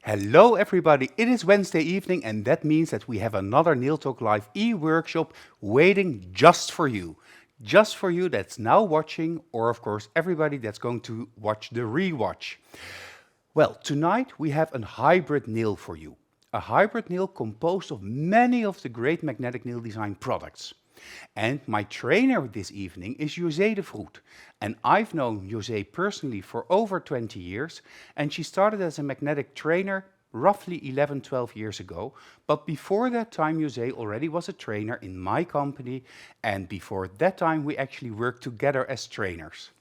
Hello everybody, it is Wednesday evening and that means that we have another Nail Talk Live e-workshop waiting just for you. Just for you that's now watching, or of course everybody that's going to watch the rewatch. Well, tonight we have a hybrid nail for you. A hybrid nail composed of many of the great magnetic nail design products. And my trainer this evening is Josejevih. And I've known Jose personally for over 20 years. And she started as a magnetic trainer roughly 11, 12 years ago. But before that time, Jose already was a trainer in my company. And before that time, we actually worked together as trainers.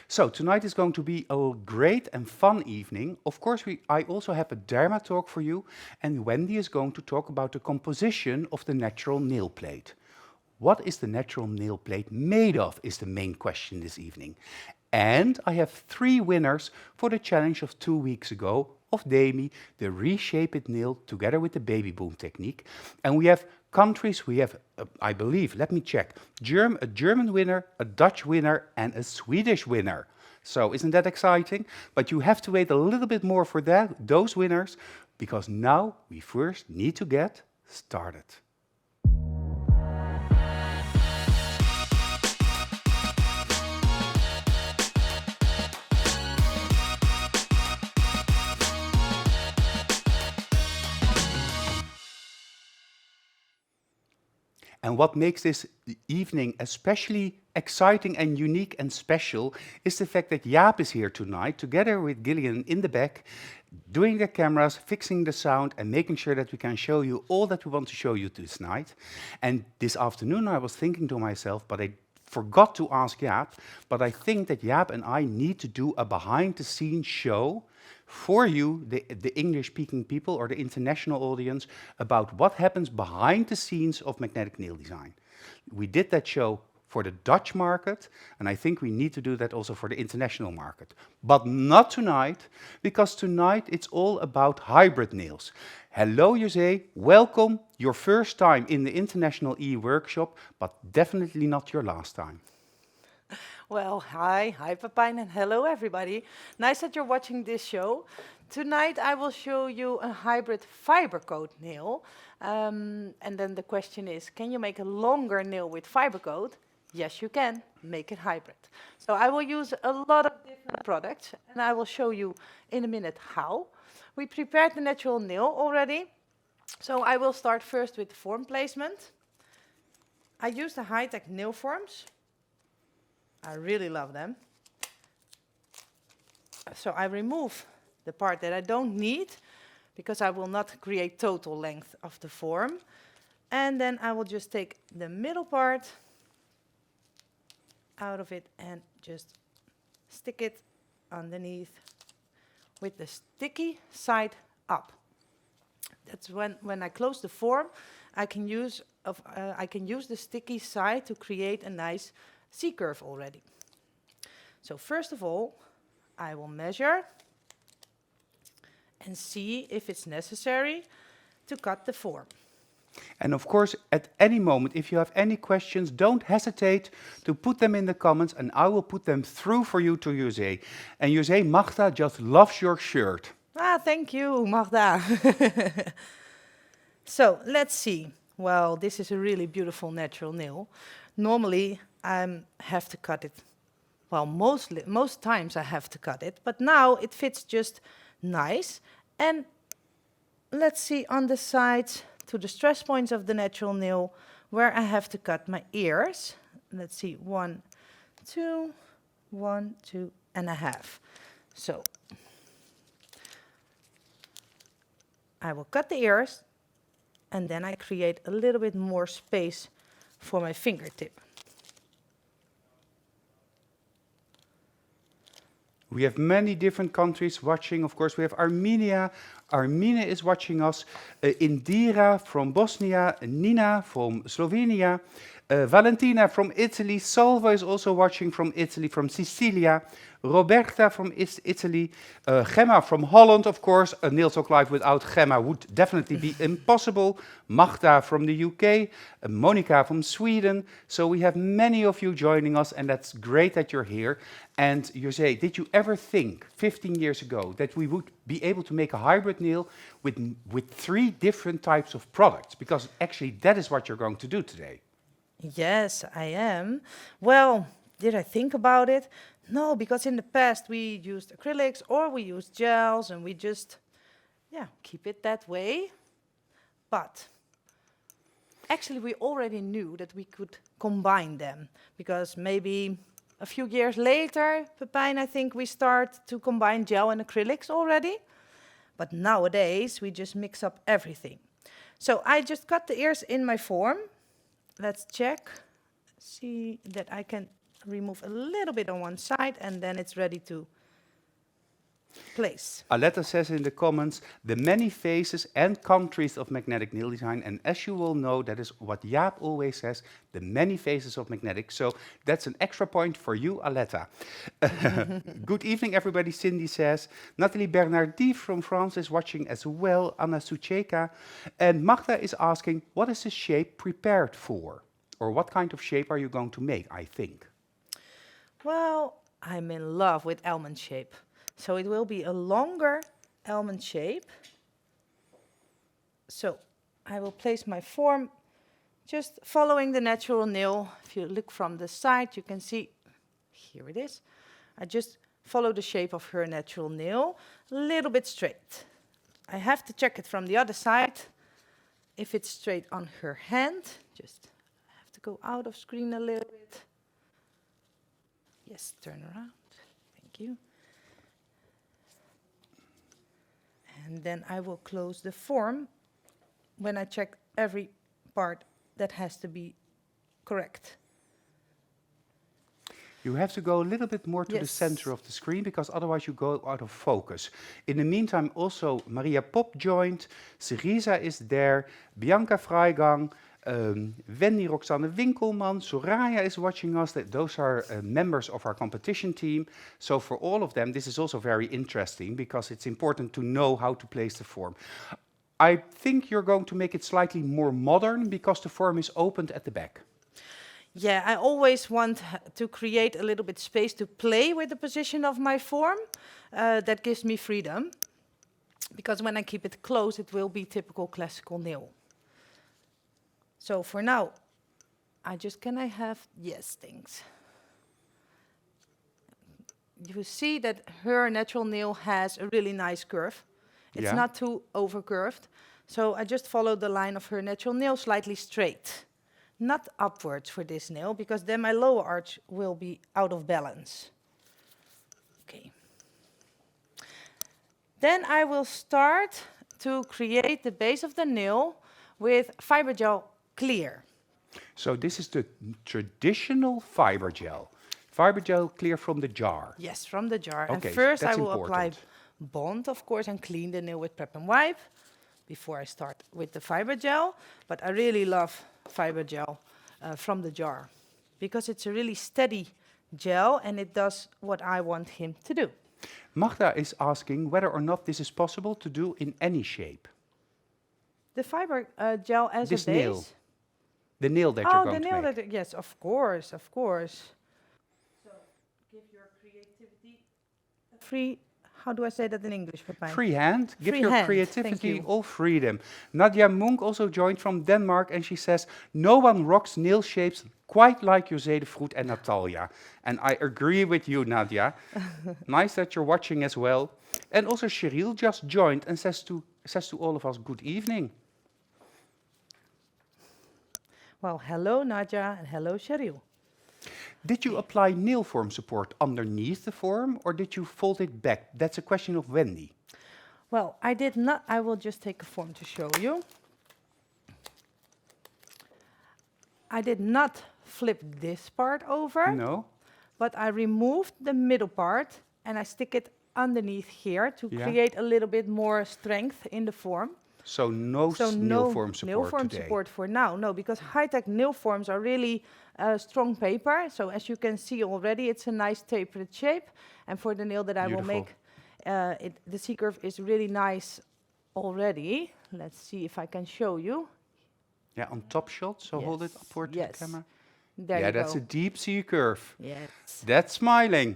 So tonight is going to be a great and fun evening. Of course, I also have a Dharma talk for you. And Wendy is going to talk about the composition of the natural nail plate. What is the natural nail plate made of is the main question this evening. And I have 3 winners for the challenge of 2 weeks ago of Demi, the Reshape It nail together with the baby boom technique. And we have countries, we have, I believe, let me check, a German winner, a Dutch winner and a Swedish winner. So isn't that exciting? But you have to wait a little bit more for those winners, because now we first need to get started. And what makes this evening especially exciting and unique and special is the fact that Jaap is here tonight, together with Gillian in the back, doing the cameras, fixing the sound, and making sure that we can show you all that we want to show you this night. And this afternoon I was thinking to myself, but I forgot to ask Jaap, but I think that Jaap and I need to do a behind-the-scenes show for you, the English-speaking people or the international audience, about what happens behind the scenes of magnetic nail design. We did that show for the Dutch market, and I think we need to do that also for the international market. But not tonight, because tonight it's all about hybrid nails. Hello, Jose, welcome. Your first time in the International E-workshop, but definitely not your last time. Well, hi Pepijn, and hello everybody. Nice that you're watching this show. Tonight I will show you a hybrid Fibercoat nail. And then the question is, can you make a longer nail with Fibercoat? Yes, you can. Make it hybrid. So I will use a lot of different products, and I will show you in a minute how. We prepared the natural nail already. So I will start first with the form placement. I use the high-tech nail forms. I really love them. So I remove the part that I don't need, because I will not create total length of the form. And then I will just take the middle part out of it and just stick it underneath with the sticky side up. That's when I close the form, I can use the sticky side to create a nice C-curve already. So first of all, I will measure and see if it's necessary to cut the form. And of course, at any moment, if you have any questions, don't hesitate to put them in the comments and I will put them through for you to Jose. And Jose, Magda just loves your shirt. Ah, thank you, Magda. So let's see. Well, this is a really beautiful natural nail. Normally, I have to cut it. Well, most times I have to cut it, but now it fits just nice. And let's see on the sides to the stress points of the natural nail where I have to cut my ears. Let's see, 1, 2, 1, 2.5. So I will cut the ears, and then I create a little bit more space for my fingertip. We have many different countries watching. Of course, we have Armenia. Armenia is watching us. Indira from Bosnia. Nina from Slovenia. Valentina from Italy. Salvo is also watching from Italy, from Sicilia. Roberta from Italy. Gemma from Holland, of course. A Nail Talk Live without Gemma would definitely be impossible. Magda from the UK. Monica from Sweden. So we have many of you joining us, and that's great that you're here. And Jose, did you ever think 15 years ago that we would be able to make a hybrid nail with 3 different types of products? Because actually that is what you're going to do today. Yes, I am. Well, did I think about it? No, because in the past we used acrylics or we used gels and we just, keep it that way. But actually we already knew that we could combine them because maybe a few years later, Pepijn, I think we start to combine gel and acrylics already. But nowadays we just mix up everything. So I just cut the ears in my form. Let's check, see that I can remove a little bit on one side and then it's ready to place. Aletta says in the comments, the many phases and countries of magnetic nail design. And as you all know, that is what Jaap always says, the many phases of magnetic. So that's an extra point for you, Aletta. Good evening, everybody, Cindy says. Nathalie Bernardi from France is watching as well, Anna Sucheka. And Magda is asking, what is the shape prepared for? Or what kind of shape are you going to make, I think? Well, I'm in love with almond shape. So it will be a longer almond shape. So I will place my form just following the natural nail. If you look from the side, you can see, here it is. I just follow the shape of her natural nail, a little bit straight. I have to check it from the other side. If it's straight on her hand, just have to go out of screen a little bit. Yes, turn around. Thank you. And then I will close the form when I check every part that has to be correct. You have to go a little bit more to the center of the screen because otherwise you go out of focus. In the meantime, also Maria Pop joined, Cerisa is there, Bianca Freigang, Wendy Roxanne Winkelman, Soraya is watching us. Those are members of our competition team. So for all of them, this is also very interesting because it's important to know how to place the form. I think you're going to make it slightly more modern because the form is opened at the back. Yeah, I always want to create a little bit space to play with the position of my form. That gives me freedom. Because when I keep it closed, it will be typical classical nail. So for now, can I have, yes, thanks. You see that her natural nail has a really nice curve. It's not too over curved. So I just follow the line of her natural nail slightly straight. Not upwards for this nail, because then my lower arch will be out of balance. Okay. Then I will start to create the base of the nail with fiber gel clear. So this is the traditional fiber gel. Fiber gel clear from the jar. Yes, from the jar. Okay, and first that's I will important. apply bond, of course, and clean the nail with prep and wipe before I start with the fiber gel. But I really love fiber gel from the jar because it's a really steady gel and it does what I want him to do. Magda is asking whether or not this is possible to do in any shape. The fiber gel as This a base? nail. The nail that you're going to make. Oh, the nail that, yes, of course, of course. So, give your creativity free, how do I say that in English, Pepijn? Free hand. Give Free your hand, creativity thank you. all freedom. Nadia Munk also joined from Denmark and she says, no one rocks nail shapes quite like Jose de Vroet and Natalia. And I agree with you, Nadia. Nice that you're watching as well. And also Cheryl just joined and says to all of us, good evening. Well, hello Nadia and hello Cheryl. Did you apply nail form support underneath the form or did you fold it back? That's a question of Wendy. Well, I did not, I will just take a form to show you. I did not flip this part over. No. But I removed the middle part and I stick it underneath here to create a little bit more strength in the form. So no So nail no form nail support form today. support for now. No, because high-tech nail forms are really strong paper. So as you can see already, it's a nice tapered shape. And for the nail that I will Beautiful. make, the C-curve is really nice already. Let's see if I can show you. Yeah, on top shot, so hold it Yes, upward to yes. the camera. There Yeah, you that's go. a deep sea curve. Yes. That's smiling.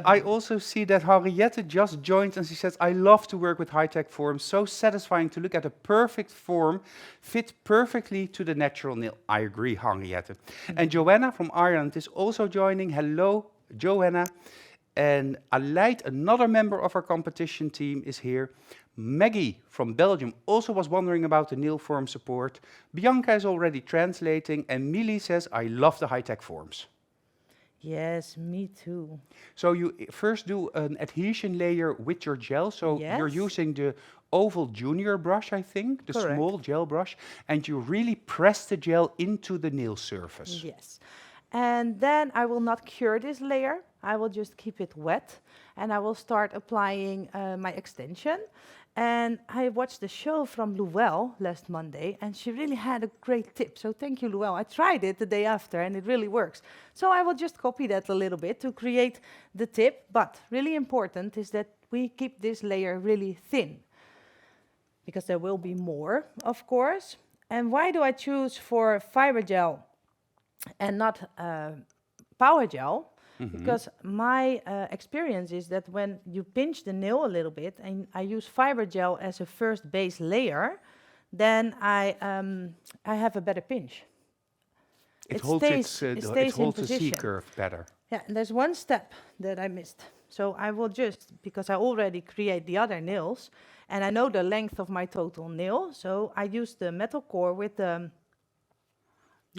I also see that Henriette just joined and she says, I love to work with high-tech forms. So satisfying to look at a perfect form fit perfectly to the natural nail. I agree, Henriette. And Joanna from Ireland is also joining. Hello, Joanna. And Aleid, another member of our competition team, is here. Maggie from Belgium also was wondering about the nail form support. Bianca is already translating, and Millie says, I love the high-tech forms. Yes, me too. So you first do an adhesion layer with your gel. So you're Yes. using the oval junior brush, I think, the Correct. small gel brush, and you really press the gel into the nail surface. Yes. And then I will not cure this layer. I will just keep it wet. And I will start applying my extension. And I watched the show from Luelle last Monday, and she really had a great tip. So thank you, Luelle. I tried it the day after, and it really works. So I will just copy that a little bit to create the tip. But really important is that we keep this layer really thin, because there will be more, of course. And why do I choose for fiber gel and not power gel? Because my experience is that when you pinch the nail a little bit, and I use fiber gel as a first base layer, then I have a better pinch. It It holds stays- it stays in holds the C position. curve better. Yeah, and there's one step that I missed. So I will just, because I already create the other nails, and I know the length of my total nail, so I use the metal core with the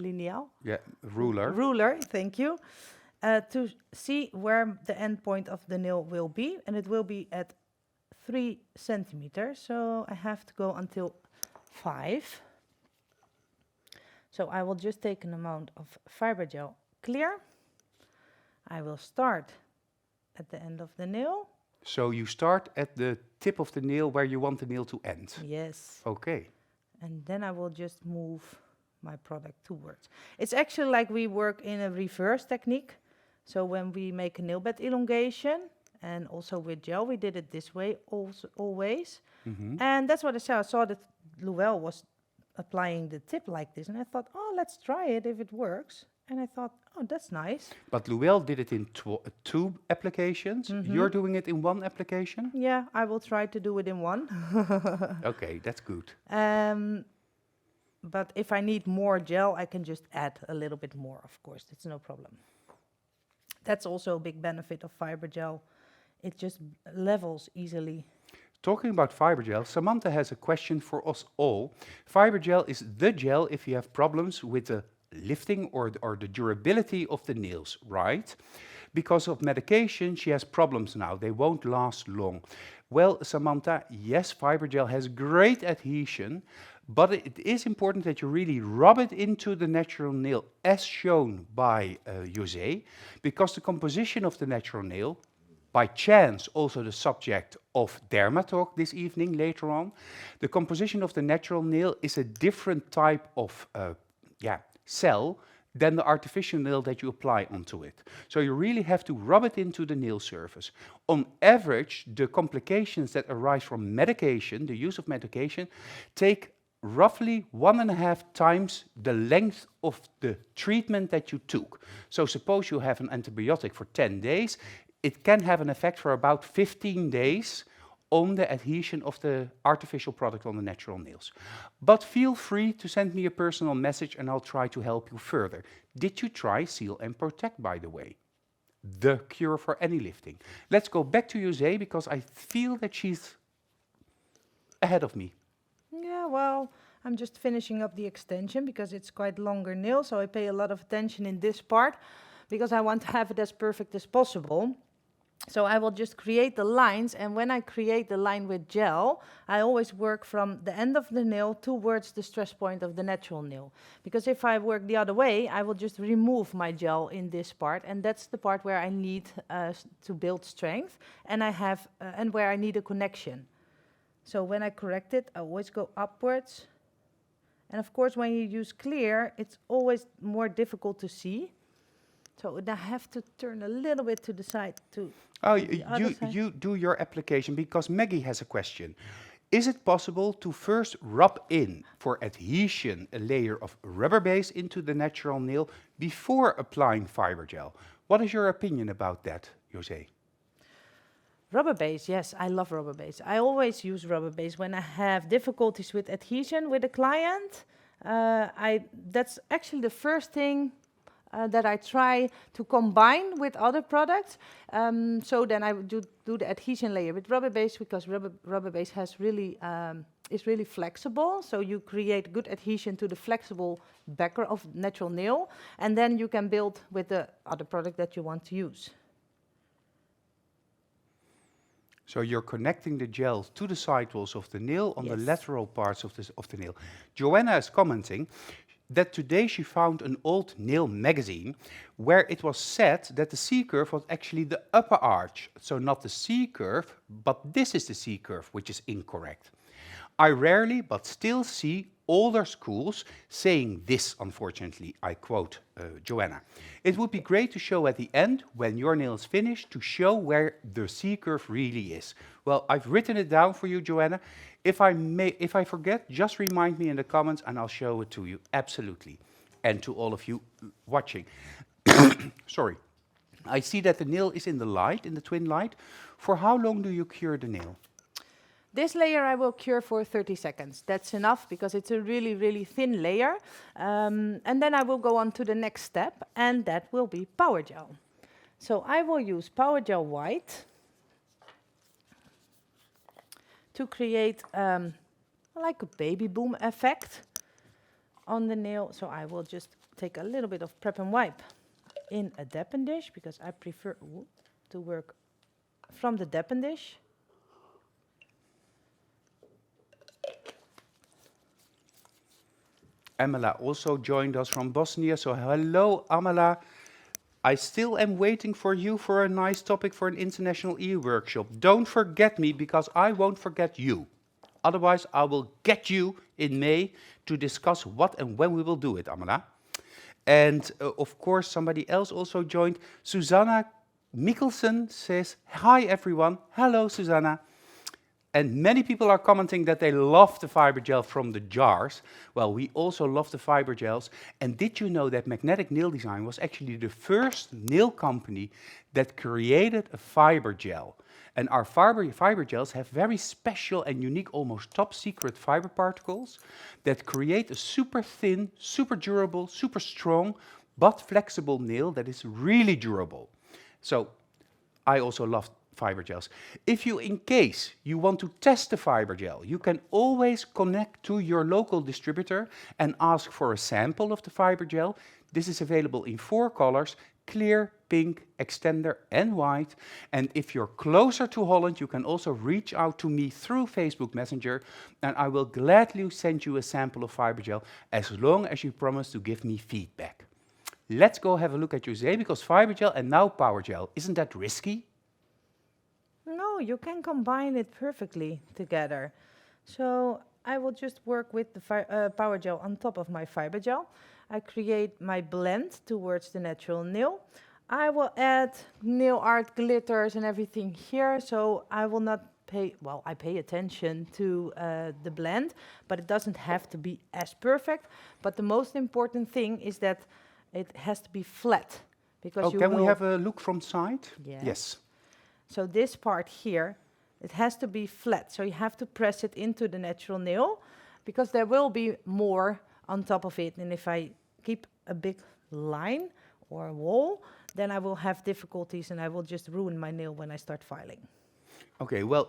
lineal. Yeah, ruler. Ruler, thank you. To see where the end point of the nail will be, and it will be at 3 centimeters. So I have to go until 5. So I will just take an amount of fiber gel clear. I will start at the end of the nail. So you start at the tip of the nail where you want the nail to end. Yes. Okay. And then I will just move my product towards. It's actually like we work in a reverse technique. So when we make a nail bed elongation, and also with gel, we did it this way also, always. And that's what I saw. I saw that Luelle was applying the tip like this, and I thought, oh, let's try it if it works. And I thought, oh, that's nice. But Luelle did it in 2 applications. You're doing it in 1 application? Yeah, I will try to do it in 1. Okay, that's good. But if I need more gel, I can just add a little bit more, of course. That's no problem. That's also a big benefit of fiber gel. It just levels easily. Talking about fiber gel, Samantha has a question for us all. Fiber gel is the gel if you have problems with the lifting or the durability of the nails, right? Because of medication, she has problems now. They won't last long. Well, Samantha, yes, fiber gel has great adhesion, but it is important that you really rub it into the natural nail, as shown by Jose, because the composition of the natural nail, by chance also the subject of Derma Talk this evening later on, the composition of the natural nail is a different type of cell than the artificial nail that you apply onto it. So you really have to rub it into the nail surface. On average, the complications that arise from medication, the use of medication, take roughly 1.5 times the length of the treatment that you took. So suppose you have an antibiotic for 10 days, it can have an effect for about 15 days on the adhesion of the artificial product on the natural nails. But feel free to send me a personal message and I'll try to help you further. Did you try Seal and Protect, by the way? The cure for any lifting. Let's go back to Jose because I feel that she's ahead of me. Yeah, well, I'm just finishing up the extension because it's quite longer nail, so I pay a lot of attention in this part because I want to have it as perfect as possible. So I will just create the lines, and when I create the line with gel, I always work from the end of the nail towards the stress point of the natural nail. Because if I work the other way, I will just remove my gel in this part, and that's the part where I need to build strength, and and where I need a connection. So when I correct it, I always go upwards. And of course, when you use clear, it's always more difficult to see. So I have to turn a little bit to the side to Oh, the other side. you do your application because Maggie has a question. Is it possible to first rub in for adhesion a layer of rubber base into the natural nail before applying fiber gel? What is your opinion about that, Jose? Rubber base, yes, I love rubber base. I always use rubber base when I have difficulties with adhesion with a client. That's actually the first thing that I try to combine with other products. So then I would do the adhesion layer with rubber base because rubber base has really is really flexible. So you create good adhesion to the flexible background of natural nail, and then you can build with the other product that you want to use. So you're connecting the gel to the sidewalls of the nail on the Yes. lateral parts of the nail. Joanna is commenting that today she found an old nail magazine where it was said that the C-curve was actually the upper arch. So not the C-curve, but this is the C-curve, which is incorrect. I rarely, but still see older schools saying this, unfortunately. I quote Joanna. It would be great to show at the end, when your nail is finished, to show where the C-curve really is. Well, I've written it down for you, Joanna. If I forget, just remind me in the comments and I'll show it to you, absolutely. And to all of you watching. Sorry. I see that the nail is in the light, in the twin light. For how long do you cure the nail? This layer I will cure for 30 seconds. That's enough because it's a really, really thin layer. And then I will go on to the next step, and that will be power gel. So I will use power gel white to create like a baby boom effect on the nail. So I will just take a little bit of prep and wipe in a dappen dish because I prefer to work from the dappen dish. Amela also joined us from Bosnia, so hello Amela. I still am waiting for you for a nice topic for an international e-workshop. Don't forget me because I won't forget you. Otherwise I will get you in May to discuss what and when we will do it, Amela. And of course somebody else also joined. Susanna Mikkelsen says, hi everyone. Hello Susanna. And many people are commenting that they love the fiber gel from the jars. Well, we also love the fiber gels. And did you know that Magnetic Nail Design was actually the first nail company that created a fiber gel? And our fiber gels have very special and unique, almost top secret fiber particles that create a super thin, super durable, super strong, but flexible nail that is really durable. So I also love fiber gels. If you, in case you want to test the fiber gel, you can always connect to your local distributor and ask for a sample of the fiber gel. This is available in 4 colors, clear, pink, extender and white. And if you're closer to Holland, you can also reach out to me through Facebook Messenger and I will gladly send you a sample of fiber gel as long as you promise to give me feedback. Let's go have a look at Jose because fiber gel and now power gel, isn't that risky? No, you can combine it perfectly together. So I will just work with the power gel on top of my fiber gel. I create my blend towards the natural nail. I will add nail art glitters and everything here. So I will not pay, well, I pay attention to the blend, but it doesn't have to be as perfect. But the most important thing is that it has to be flat. Because can we have a look from side? Yes. Yes. So this part here, it has to be flat. So you have to press it into the natural nail because there will be more on top of it. And if I keep a big line or a wall, then I will have difficulties and I will just ruin my nail when I start filing. Okay, well,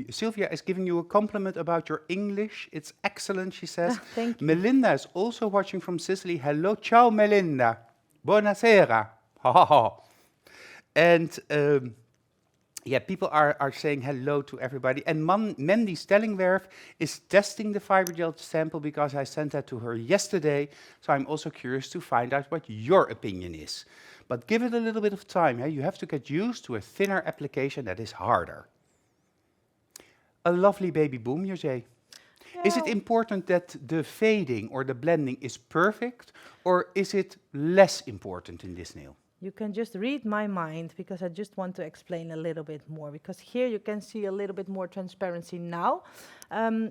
Sylvia is giving you a compliment about your English. It's excellent, she says. Thank you. Melinda is also watching from Sicily. Hello, ciao Melinda. Buonasera. Ha ha ha. And yeah, people are saying hello to everybody. And Mandy Stellingwerf is testing the fiber gel sample because I sent that to her yesterday. So I'm also curious to find out what your opinion is. But give it a little bit of time. You have to get used to a thinner application that is harder. A lovely baby boom, Jose. Is it Yeah. important that the fading or the blending is perfect, or is it less important in this nail? You can just read my mind because I just want to explain a little bit more. Because here you can see a little bit more transparency now.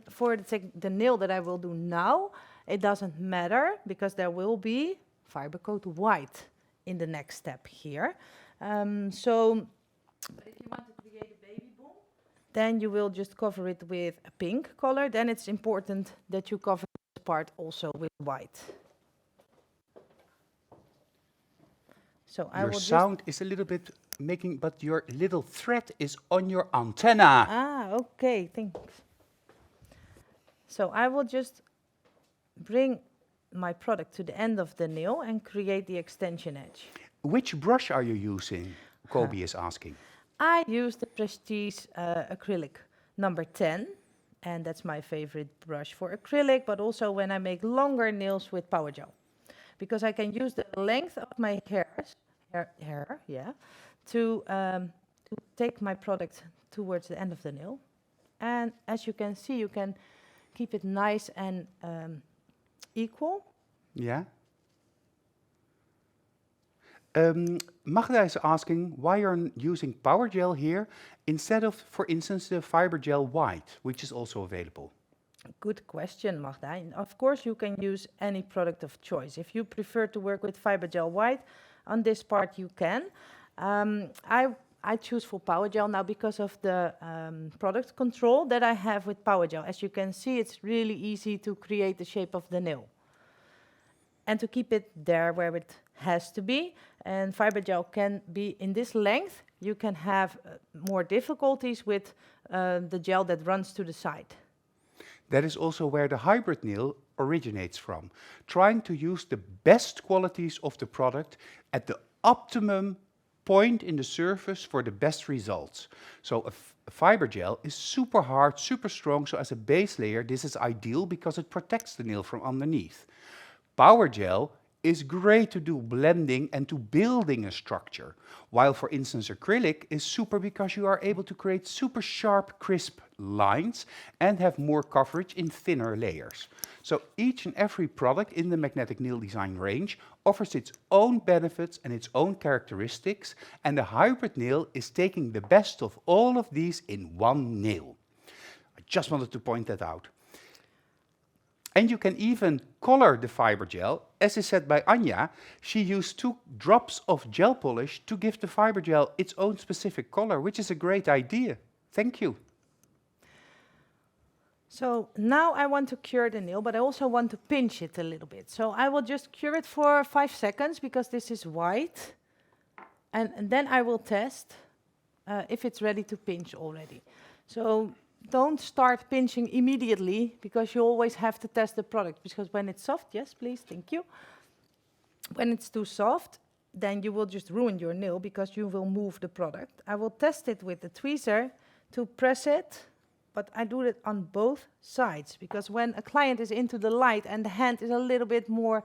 For the nail that I will do now, it doesn't matter because there will be Fibercoat white in the next step here. But if you want to create a baby boom, then you will just cover it with a pink color. Then it's important that you cover this part also with white. So I Your will just... sound is a little bit making, but your little thread is on your antenna. Ah, okay, thanks. So I will just bring my product to the end of the nail and create the extension edge. Which brush are you using? Kobe is asking. I use the Prestige acrylic number 10, and that's my favorite brush for acrylic, but also when I make longer nails with power gel. Because I can use the length of my hair, to take my product towards the end of the nail. And as you can see, you can keep it nice and equal. Yeah. Magda is asking why you're using power gel here instead of, for instance, the fiber gel white, which is also available. Good question, Magda. And of course, you can use any product of choice. If you prefer to work with fiber gel white, on this part you can. I choose for power gel now because of the product control that I have with power gel. As you can see, it's really easy to create the shape of the nail and to keep it there where it has to be. And fiber gel can be in this length. You can have more difficulties with the gel that runs to the side. That is also where the hybrid nail originates from, trying to use the best qualities of the product at the optimum point in the surface for the best results. So a fiber gel is super hard, super strong, so as a base layer this is ideal because it protects the nail from underneath. Power gel is great to do blending and to building a structure, while for instance acrylic is super because you are able to create super sharp, crisp lines and have more coverage in thinner layers. So each and every product in the magnetic nail design range offers its own benefits and its own characteristics, and the hybrid nail is taking the best of all of these in one nail. I just wanted to point that out. And you can even color the fiber gel. As is said by Anja, she used 2 drops of gel polish to give the fiber gel its own specific color, which is a great idea. Thank you. So now I want to cure the nail, but I also want to pinch it a little bit. So I will just cure it for 5 seconds because this is white. And then I will test if it's ready to pinch already. So don't start pinching immediately because you always have to test the product. Because when it's soft, yes, please, thank you. When it's too soft, then you will just ruin your nail because you will move the product. I will test it with the tweezer to press it, but I do it on both sides because when a client is into the light and the hand is a little bit more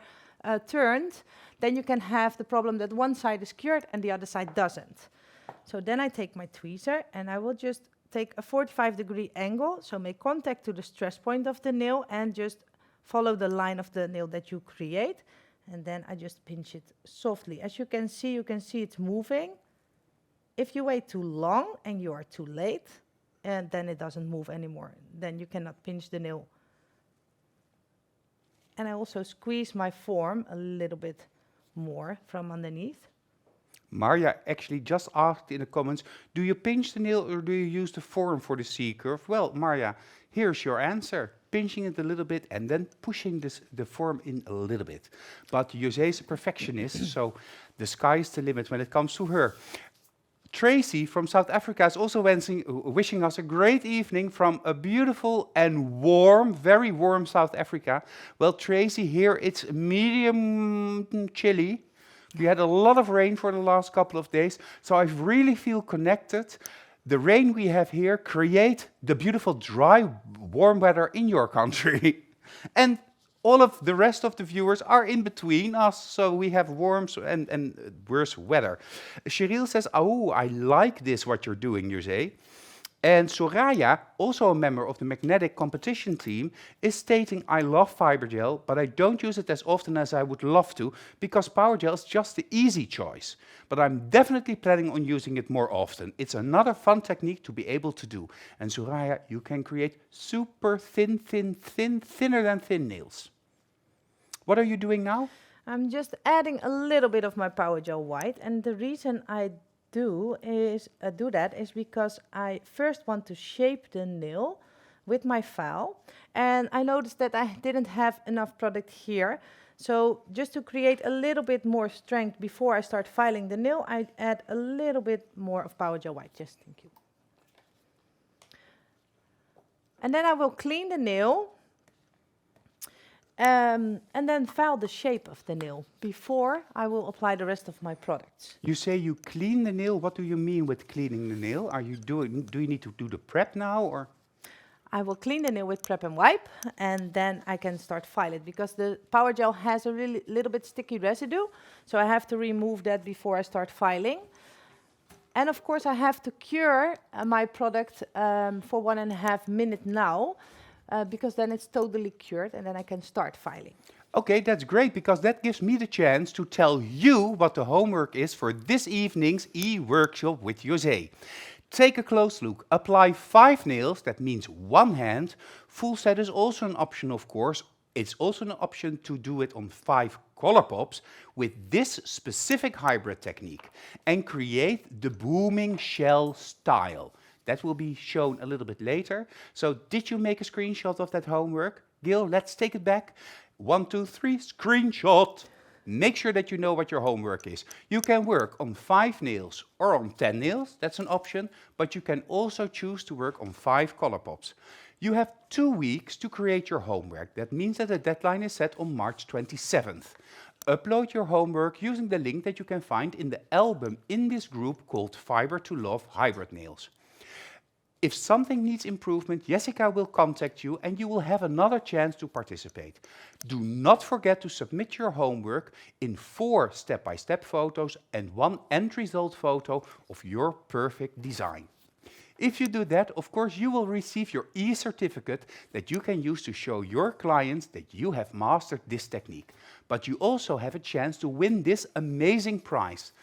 turned, then you can have the problem that one side is cured and the other side doesn't. So then I take my tweezer and I will just take a 45-degree angle, so make contact to the stress point of the nail and just follow the line of the nail that you create. And then I just pinch it softly. As you can see it's moving. If you wait too long and you are too late, and then it doesn't move anymore. Then you cannot pinch the nail. And I also squeeze my form a little bit more from underneath. Marja actually just asked in the comments, do you pinch the nail or do you use the form for the C-curve? Well, Marja, here's your answer. Pinching it a little bit and then pushing the form in a little bit. But José is a perfectionist, so the sky is the limit when it comes to her. Tracy from South Africa is also wishing us a great evening from a beautiful and warm, very warm South Africa. Well, Tracy, here it's medium chilly. We had a lot of rain for the last couple of days, so I really feel connected. The rain we have here create the beautiful, dry, warm weather in your country. And all of the rest of the viewers are in between us, so we have warm and worse weather. Cheryl says, oh, I like this, what you're doing, José. And Soraya, also a member of the magnetic competition team, is stating, I love fiber gel, but I don't use it as often as I would love to, because power gel is just the easy choice. But I'm definitely planning on using it more often. It's another fun technique to be able to do. And Soraya, you can create super thin, thinner than thin nails. What are you doing now? I'm just adding a little bit of my power gel white, and the reason I do that is because I first want to shape the nail with my file, and I noticed that I didn't have enough product here. So just to create a little bit more strength before I start filing the nail, I add a little bit more of power gel white. Just thank you. And then I will clean the nail. And then file the shape of the nail before I will apply the rest of my products. You say you clean the nail. What do you mean with cleaning the nail? Do you need to do the prep now, or? I will clean the nail with prep and wipe, and then I can start file it, because the power gel has a little bit sticky residue, so I have to remove that before I start filing. And of course I have to cure my product for 1.5 minutes now. Because then it's totally cured, and then I can start filing. Okay, that's great, because that gives me the chance to tell you what the homework is for this evening's e-workshop with Jose. Take a close look. Apply 5 nails, that means 1 hand. Full set is also an option, of course. It's also an option to do it on 5 color pops with this specific hybrid technique and create the booming shell style. That will be shown a little bit later. So did you make a screenshot of that homework? Gil, let's take it back. 1, 2, 3, screenshot. Make sure that you know what your homework is. You can work on 5 nails or on 10 nails, that's an option, but you can also choose to work on 5 color pops. You have 2 weeks to create your homework. That means that the deadline is set on March 27th. Upload your homework using the link that you can find in the album in this group called Fiber to Love Hybrid Nails. If something needs improvement, Jessica will contact you and you will have another chance to participate. Do not forget to submit your homework in 4 step-by-step photos and 1 end result photo of your perfect design. If you do that, of course, you will receive your e-certificate that you can use to show your clients that you have mastered this technique. But you also have a chance to win this amazing prize.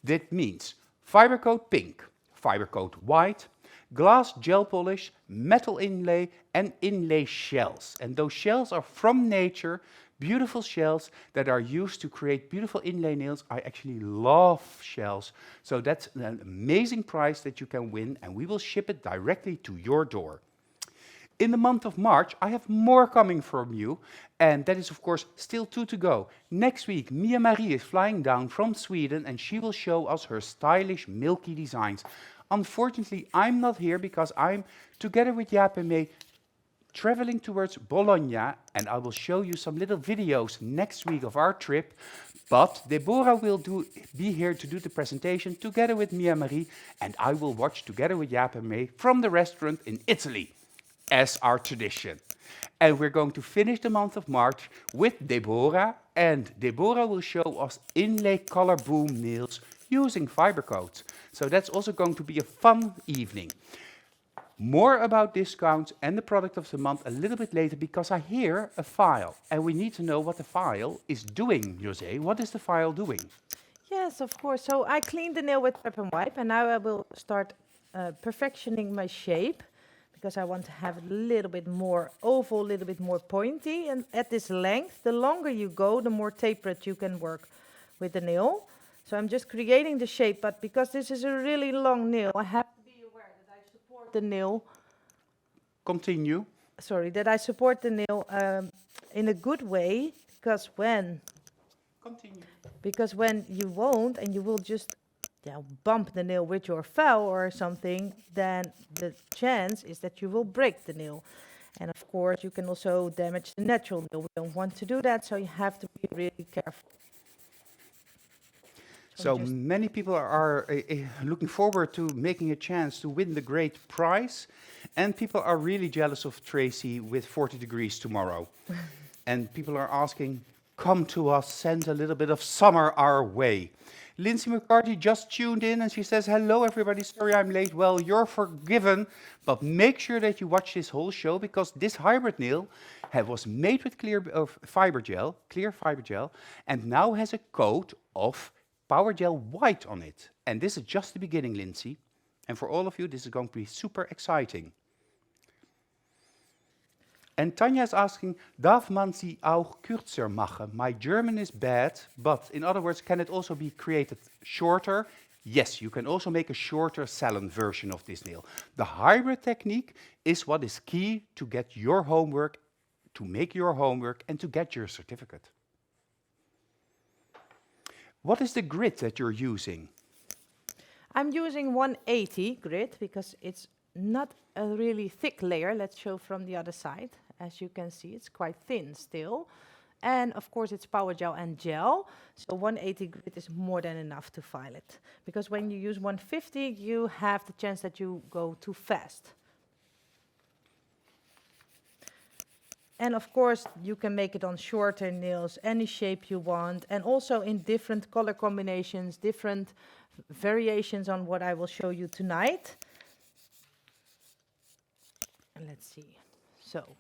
That means Fibercoat Pink, Fibercoat White, glass gel polish, metal inlay, and inlay shells. And those shells are from nature, beautiful shells that are used to create beautiful inlay nails. I actually love shells. So that's an amazing prize that you can win, and we will ship it directly to your door. In the month of March, I have more coming from you, and that is of course still 2 to go. Next week, Mia Marie is flying down from Sweden, and she will show us her stylish, milky designs. Unfortunately, I'm not here because I'm, together with Jaap and May, traveling towards Bologna, and I will show you some little videos next week of our trip. But Deborah will be here to do the presentation together with Mia Marie, and I will watch together with Jaap and May from the restaurant in Italy, as our tradition. And we're going to finish the month of March with Deborah, and Deborah will show us inlay color boom nails using Fibercoat. So that's also going to be a fun evening. More about discounts and the product of the month a little bit later, because I hear a file and we need to know what the file is doing. Jose, what is the file doing? Yes, of course. So I cleaned the nail with prep and wipe, and now I will start perfectioning my shape, because I want to have a little bit more oval, a little bit more pointy. And at this length, the longer you go, the more tapered you can work with the nail. So I'm just creating the shape, but because this is a really long nail, I have to be aware that I support the nail. Continue. Sorry, that I support the nail in a good way, because when you won't, and you will just bump the nail with your file or something, then the chance is that you will break the nail. And of course, you can also damage the natural nail. We don't want to do that, so you have to be really careful. So many people are looking forward to making a chance to win the great prize. And people are really jealous of Tracy with 40 degrees tomorrow. And people are asking, come to us, send a little bit of summer our way. Lindsay McCarthy just tuned in and she says, hello everybody, sorry I'm late. Well, you're forgiven, but make sure that you watch this whole show because this hybrid nail was made with clear fiber gel, and now has a coat of power gel white on it. And this is just the beginning, Lindsay. And for all of you, this is going to be super exciting. And Tanya is asking, darf man sie auch kürzer machen? My German is bad, but in other words, can it also be created shorter? Yes, you can also make a shorter salon version of this nail. The hybrid technique is what is key to get your homework, to make your homework, and to get your certificate. What is the grit that you're using? I'm using 180 grit because it's not a really thick layer. Let's show from the other side. As you can see, it's quite thin still. And of course, it's power gel and gel. So 180 grit is more than enough to file it. Because when you use 150, you have the chance that you go too fast. And of course, you can make it on shorter nails, any shape you want, and also in different color combinations, different variations on what I will show you tonight. And let's see. So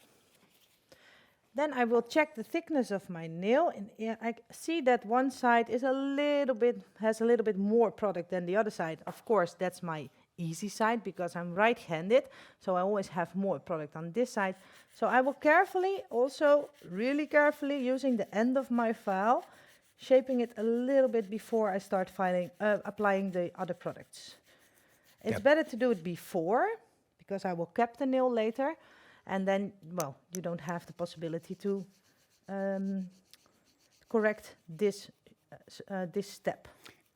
then I will check the thickness of my nail, and I see that one side is has a little bit more product than the other side. Of course, that's my easy side because I'm right-handed, so I always have more product on this side. So I will carefully, also really carefully, using the end of my file, shaping it a little bit before I start applying the other products. It's better to do it before, because I will cap the nail later, and then, well, you don't have the possibility to correct this step.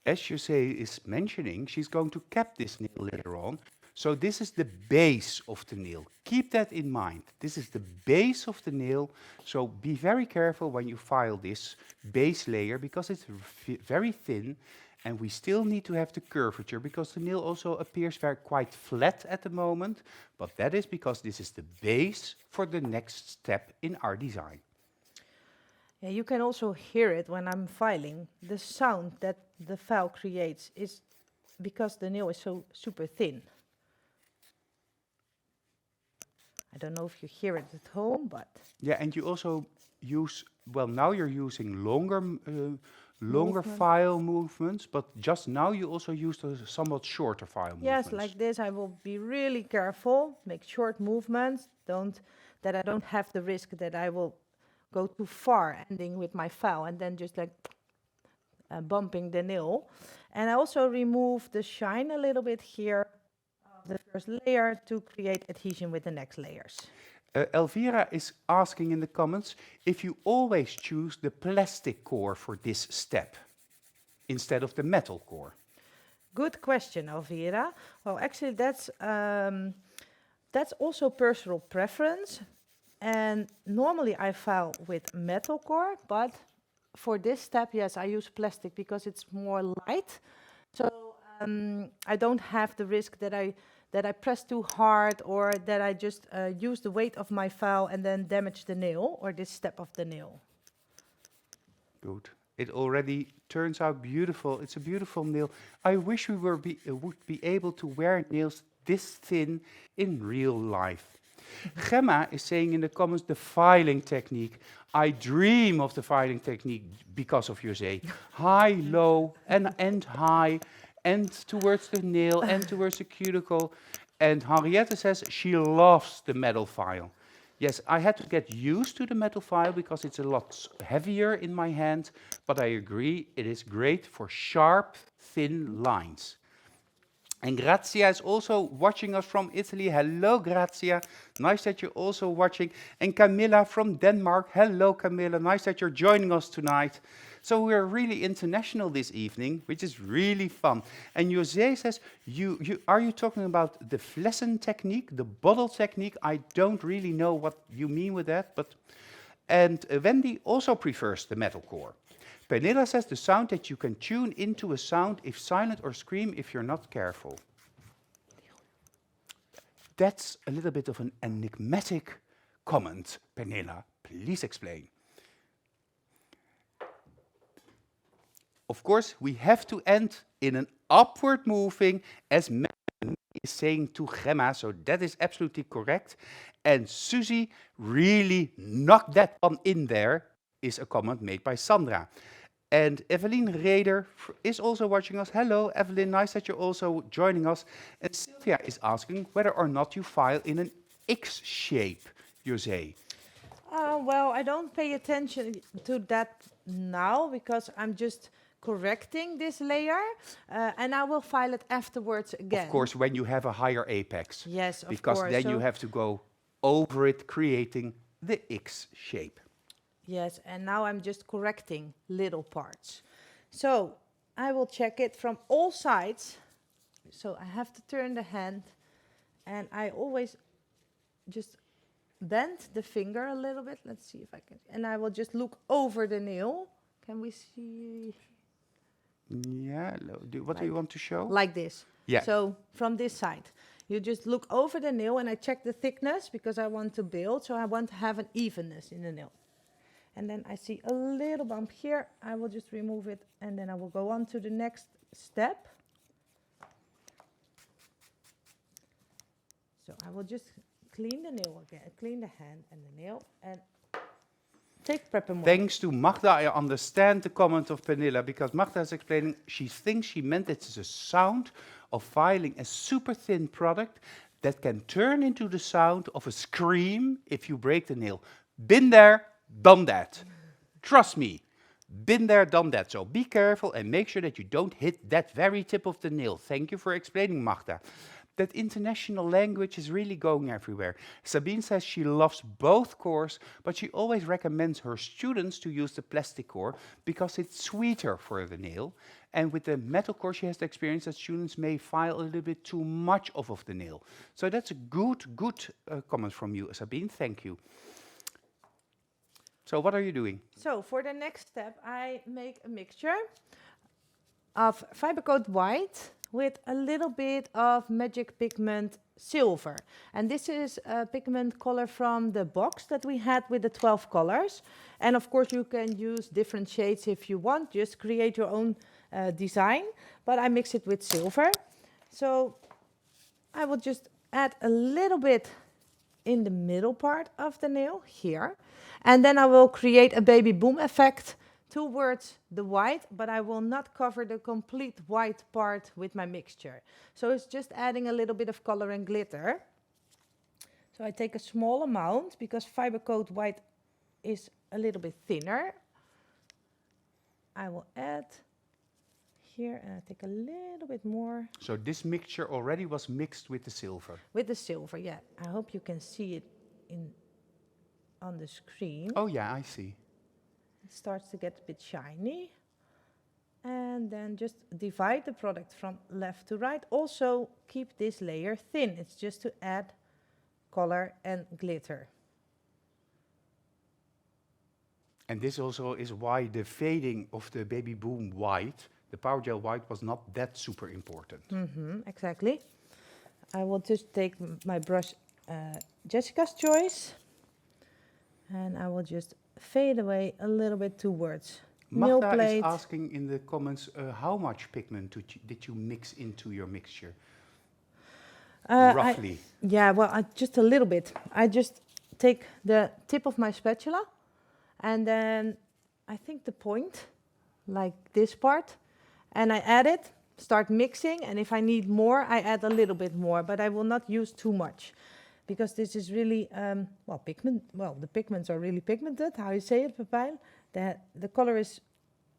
As José is mentioning, she's going to cap this nail later on. So this is the base of the nail. Keep that in mind. This is the base of the nail. So be very careful when you file this base layer because it's very thin, and we still need to have the curvature because the nail also appears quite flat at the moment. But that is because this is the base for the next step in our design. Yeah, you can also hear it when I'm filing. The sound that the file creates is because the nail is so super thin. I don't know if you hear it at home, but... Yeah, and you also use, well, now you're using longer file movements, but just now you also use the somewhat shorter file movements. Yes, like this, I will be really careful, make short movements, that I don't have the risk that I will go too far, ending with my file, and then just like bumping the nail. And I also remove the shine a little bit here, the first layer, to create adhesion with the next layers. Elvira is asking in the comments if you always choose the plastic core for this step instead of the metal core. Good question, Elvira. Well, actually, that's also personal preference. And normally I file with metal core, but for this step, yes, I use plastic because it's more light. So I don't have the risk that I press too hard or that I just use the weight of my file and then damage the nail or this step of the nail. Good. It already turns out beautiful. It's a beautiful nail. I wish we would be able to wear nails this thin in real life. Gemma is saying in the comments, the filing technique. I dream of the filing technique because of José. High, low, and high, and towards the nail, and towards the cuticle. And Henriette says she loves the metal file. Yes, I had to get used to the metal file because it's a lot heavier in my hand, but I agree, it is great for sharp, thin lines. And Grazia is also watching us from Italy. Hello, Grazia. Nice that you're also watching. And Camilla from Denmark. Hello, Camilla. Nice that you're joining us tonight. So we're really international this evening, which is really fun. And José says, are you talking about the Flessen technique, the bottle technique? I don't really know what you mean with that. And Wendy also prefers the metal core. Pernilla says the sound that you can tune into a sound if silent or scream if you're not careful. That's a little bit of an enigmatic comment, Pernilla. Please explain. Of course, we have to end in an upward moving, as Melanie is saying to Gemma, so that is absolutely correct. And Susie really knocked that one in there, is a comment made by Sandra. And Evelyn Reder is also watching us. Hello, Evelyn, nice that you're also joining us. And Sylvia is asking whether or not you file in an X shape, Jose. Well, I don't pay attention to that now because I'm just correcting this layer, and I will file it afterwards again. Of course, when you have a higher apex. Yes, of because course. then you have to go over it, creating the X shape. Yes, and now I'm just correcting little parts. So I will check it from all sides. So I have to turn the hand, and I always just bend the finger a little bit. Let's see if I can. And I will just look over the nail. Can we see? Yeah, what do you want to show? Like this. Yeah. So from this side, you just look over the nail, and I check the thickness because I want to build. So I want to have an evenness in the nail. And then I see a little bump here. I will just remove it, and then I will go on to the next step. So I will just clean the nail again, clean the hand and the nail, and take prep and Thanks to Magda, I understand the comment of Pernilla, because Magda is explaining she thinks she meant it's a sound of filing a super thin product that can turn into the sound of a scream if you break the nail. Been there, done that. Trust me, been there, done that. So be careful and make sure that you don't hit that very tip of the nail. Thank you for explaining, Magda. That international language is really going everywhere. Sabine says she loves both cores, but she always recommends her students to use the plastic core because it's sweeter for the nail. And with the metal core, she has the experience that students may file a little bit too much of the nail. So that's a good comment from you, Sabine. Thank you. So what are you doing? So for the next step, I make a mixture of Fibercoat white with a little bit of magic pigment silver. And this is a pigment color from the box that we had with the 12 colors. And of course you can use different shades if you want, just create your own design. But I mix it with silver. So I will just add a little bit in the middle part of the nail here. And then I will create a baby boom effect towards the white, but I will not cover the complete white part with my mixture. So it's just adding a little bit of color and glitter. So I take a small amount because Fibercoat white is a little bit thinner. I will add here, and I take a little bit more. So this mixture already was mixed with the silver? With the silver, yeah. I hope you can see it on the screen. Oh yeah, I see. It starts to get a bit shiny. And then just divide the product from left to right. Also keep this layer thin. It's just to add color and glitter. And this also is why the fading of the baby boom white, the power gel white, was not that super important. Exactly. I will just take my brush, Jessica's Choice, and I will just fade away a little bit towards nail Magda plate. is asking in the comments, how much pigment did you mix into your mixture? Roughly. Just a little bit. I just take the tip of my spatula, and then I think the point, like this part, and I add it, start mixing, and if I need more, I add a little bit more, but I will not use too much. Because this is really, the pigments are really pigmented, how you say it, Pepijn. The color is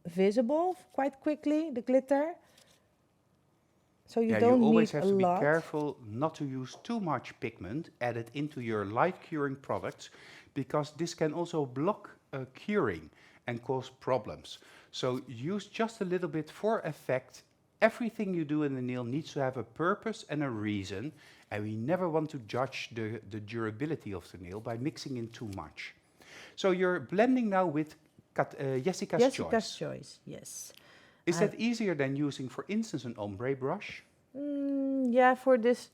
visible quite quickly, the glitter. So you don't you always need have to be lot. careful not to use too much pigment added into your light curing products, because this can also block curing and cause problems. So use just a little bit for effect. Everything you do in the nail needs to have a purpose and a reason, and we never want to judge the durability of the nail by mixing in too much. So you're blending now with Jessica's Choice, yes. Is that easier than using, for instance, an ombre brush? Yeah, for this,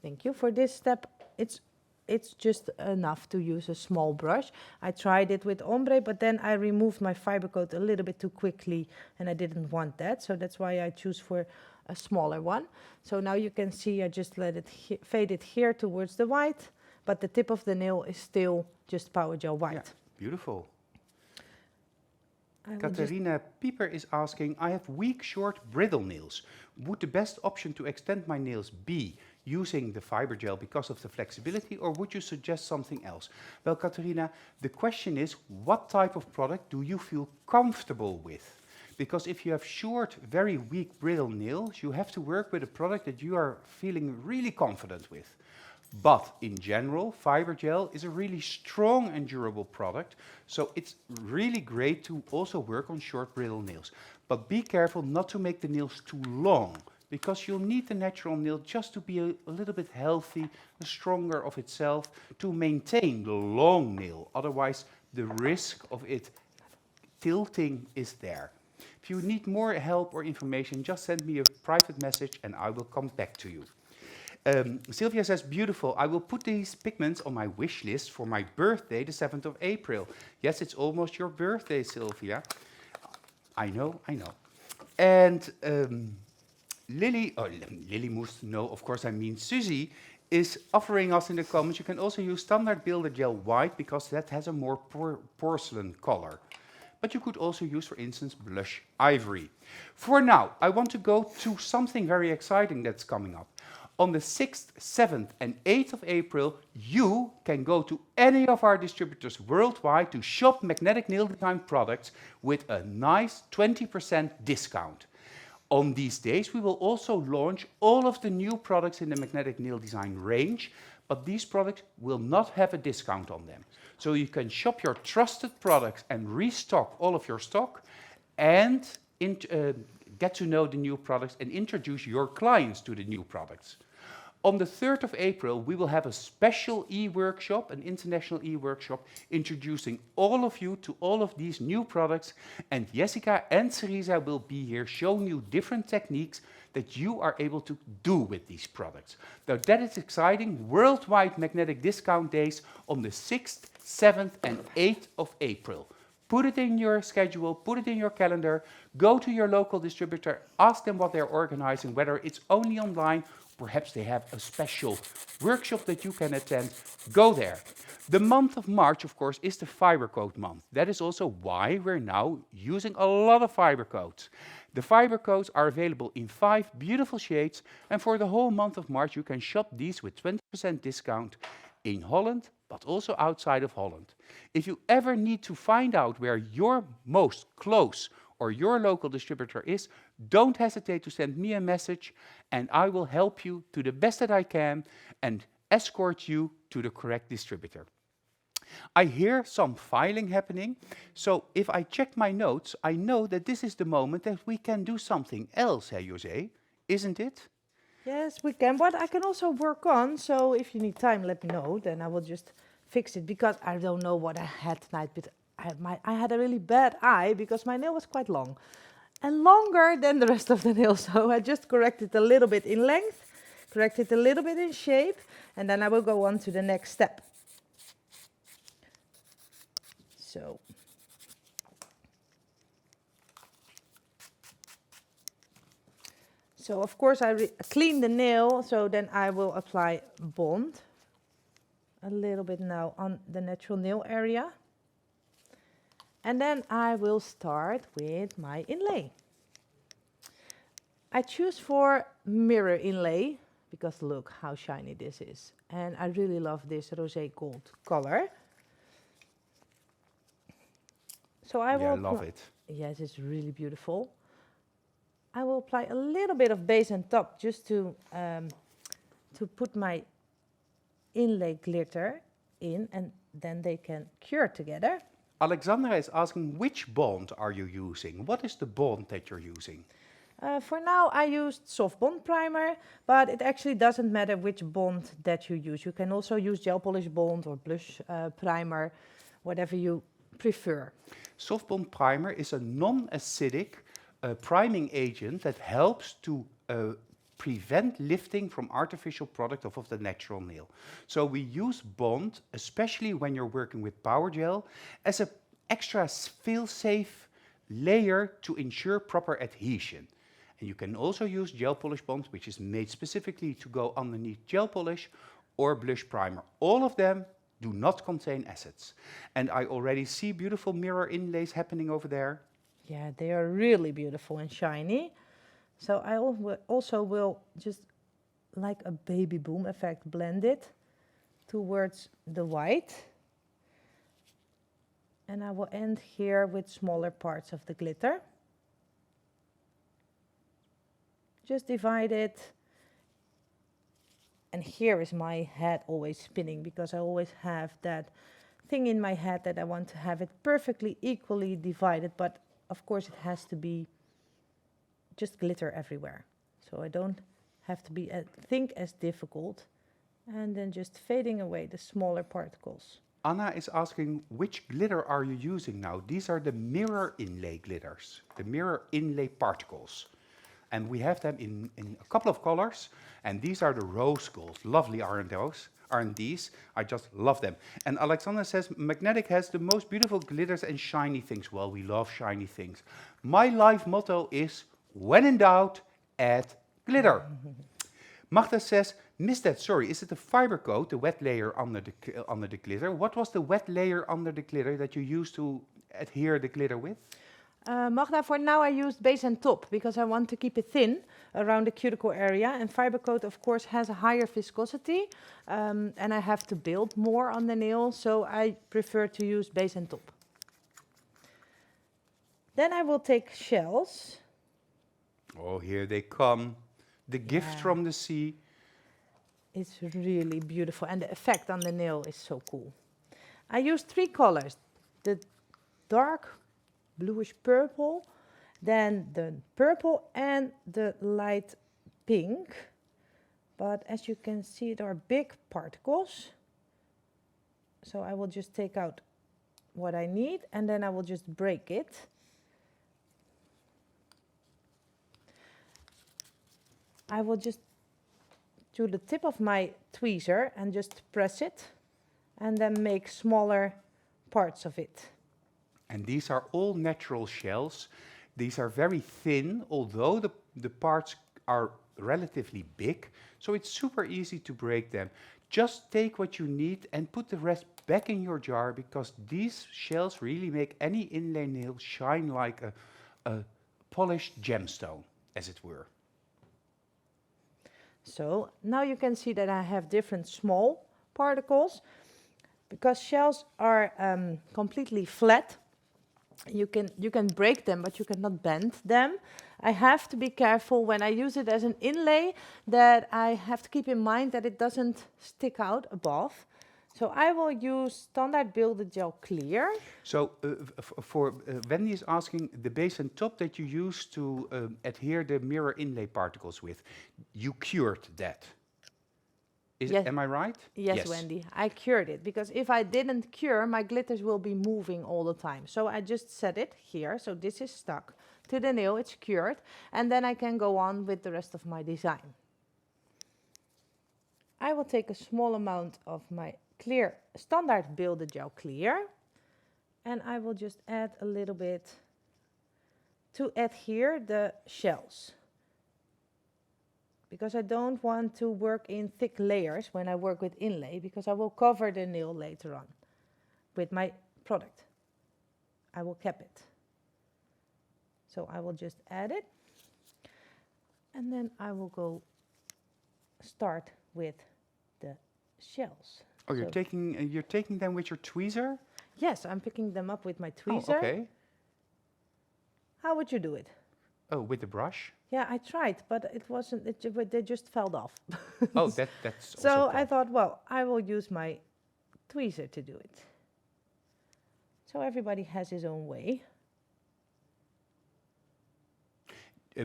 thank you. For this step, it's it's just enough to use a small brush. I tried it with ombre, but then I removed my Fibercoat a little bit too quickly, and I didn't want that, so that's why I choose for a smaller one. So now you can see I just let it fade it here towards the white, but the tip of the nail is still just power gel white. Yeah, beautiful. I will Katerina Pieper is asking, I have weak, short, brittle nails. Would the best option to extend my nails be using the fiber gel because of the flexibility, or would you suggest something else? Well, Katerina, the question is, what type of product do you feel comfortable with? Because if you have short, very weak, brittle nails, you have to work with a product that you are feeling really confident with. But in general, fiber gel is a really strong and durable product, so it's really great to also work on short, brittle nails. But be careful not to make the nails too long, because you'll need the natural nail just to be a little bit healthy, stronger of itself, to maintain the long nail. Otherwise, the risk of it tilting is there. If you need more help or information, just send me a private message and I will come back to you. Sylvia says, beautiful. I will put these pigments on my wish list for my birthday, the 7th of April. Yes, it's almost your birthday, Sylvia. I know. And Lily moest know, of course I mean Susie, is offering us in the comments, you can also use standard builder gel white because that has a more porcelain color. But you could also use, for instance, blush ivory. For now, I want to go to something very exciting that's coming up. On the 6th, 7th and 8th of April, you can go to any of our distributors worldwide to shop magnetic nail design products with a nice 20% discount. On these days, we will also launch all of the new products in the magnetic nail design range, but these products will not have a discount on them. So you can shop your trusted products and restock all of your stock and get to know the new products and introduce your clients to the new products. On the 3rd of April, we will have a special e-workshop, an international e-workshop, introducing all of you to all of these new products. And Jessica and Cerisa will be here showing you different techniques that you are able to do with these products. Now that is exciting. Worldwide magnetic discount days on the 6th, 7th and 8th of April. Put it in your schedule, put it in your calendar, go to your local distributor, ask them what they're organizing, whether it's only online, perhaps they have a special workshop that you can attend, go there. The month of March, of course, is the Fibercoat month. That is also why we're now using a lot of Fibercoats. The Fibercoats are available in 5 beautiful shades, and for the whole month of March you can shop these with 20% discount in Holland, but also outside of Holland. If you ever need to find out where your most close or your local distributor is, don't hesitate to send me a message and I will help you to the best that I can and escort you to the correct distributor. I hear some filing happening, so if I check my notes, I know that this is the moment that we can do something else, hey Jose, isn't it? Yes, we can, but I can also work on, so if you need time, let me know, then I will just fix it, because I don't know what I had tonight, but I had a really bad eye, because my nail was quite long, and longer than the rest of the nail, so I just corrected a little bit in length, corrected a little bit in shape, and then I will go on to the next step. So of course I clean the nail, so then I will apply bond a little bit now on the natural nail area. And then I will start with my inlay. I choose for mirror inlay, because look how shiny this is. And I really love this rosé gold color. So I will love it. Yes, it's really beautiful. I will apply a little bit of base and top just to put my inlay glitter in, and then they can cure together. Alexandra is asking, which bond are you using? What is the bond that you're using? For now I used soft bond primer, but it actually doesn't matter which bond that you use. You can also use gel polish bond or blush primer, whatever you prefer. Soft bond primer is a non-acidic priming agent that helps to prevent lifting from artificial product of the natural nail. So we use bond, especially when you're working with power gel, as an extra fail-safe layer to ensure proper adhesion. And you can also use gel polish bond, which is made specifically to go underneath gel polish or blush primer. All of them do not contain acids. And I already see beautiful mirror inlays happening over there. Yeah, they are really beautiful and shiny. So I also will just, like a baby boom effect, blend it towards the white. And I will end here with smaller parts of the glitter. Just divide it. And here is my head always spinning, because I always have that thing in my head that I want to have it perfectly equally divided, but of course it has to be just glitter everywhere. So I don't have to be think as difficult, and then just fading away the smaller particles. Anna is asking, which glitter are you using now? These are the mirror inlay glitters, the mirror inlay particles. And we have them in a couple of colors, and these are the rose gold. Lovely, aren't those? Aren't these? I just love them. And Alexander says, Magnetic has the most beautiful glitters and shiny things. Well, we love shiny things. My life motto is, when in doubt, add glitter. Magda says, missed that, sorry, is it the Fibercoat, the wet layer under the glitter? What was the wet layer under the glitter that you used to adhere the glitter with? Magda, for now I used base and top, because I want to keep it thin around the cuticle area. And Fibercoat, of course, has a higher viscosity, and I have to build more on the nail, so I prefer to use base and top. Then I will take shells. Oh, here they come. The gift from the sea. It's really beautiful, and the effect on the nail is so cool. I use 3 colors: the dark bluish purple, then the purple and the light pink. But as you can see, there are big particles. So I will just take out what I need, and then I will just break it. I will just do the tip of my tweezer and just press it, and then make smaller parts of it. And these are all natural shells. These are very thin, although the parts are relatively big, so it's super easy to break them. Just take what you need and put the rest back in your jar, because these shells really make any inlay nail shine like a polished gemstone, as it were. So now you can see that I have different small particles. Because shells are completely flat, you can break them, but you cannot bend them. I have to be careful when I use it as an inlay, that I have to keep in mind that it doesn't stick out above. So I will use standard builded gel clear. So for Wendy is asking, the base and top that you use to adhere the mirror inlay particles with, you cured that. Yes. Am I right? Yes, Wendy, I cured it, because if I didn't cure, my glitters will be moving all the time. So I just set it here, so this is stuck to the nail, it's cured, and then I can go on with the rest of my design. I will take a small amount of my clear, standard builded gel clear, and I will just add a little bit to adhere the shells. Because I don't want to work in thick layers when I work with inlay, because I will cover the nail later on with my product. I will cap it. So I will just add it, and then I will go start with the shells. Oh, you're taking them with your tweezer? Yes, I'm picking them up with my tweezer. Oh, okay. How would you do it? Oh, with the brush? Yeah, I tried, but it wasn't. They just fell off. Oh, that's so also I thought, well, I will use my tweezer to do it. So everybody has his own way.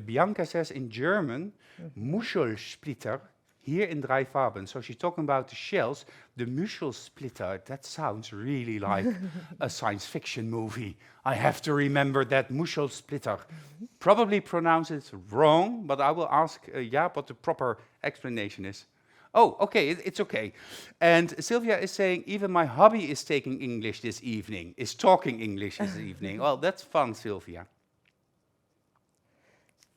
Bianca says in German, Muschelsplitter here in Drei Farben. So she's talking about the shells, the Muschelsplitter. That sounds really like a science fiction movie. I have to remember that Muschelsplitter. Probably pronounce it wrong, but I will ask Jaap what the proper explanation is. Oh, okay, it's okay. And Sylvia is saying, even my hobby is taking English this evening, is talking English this evening. Well, that's fun, Sylvia.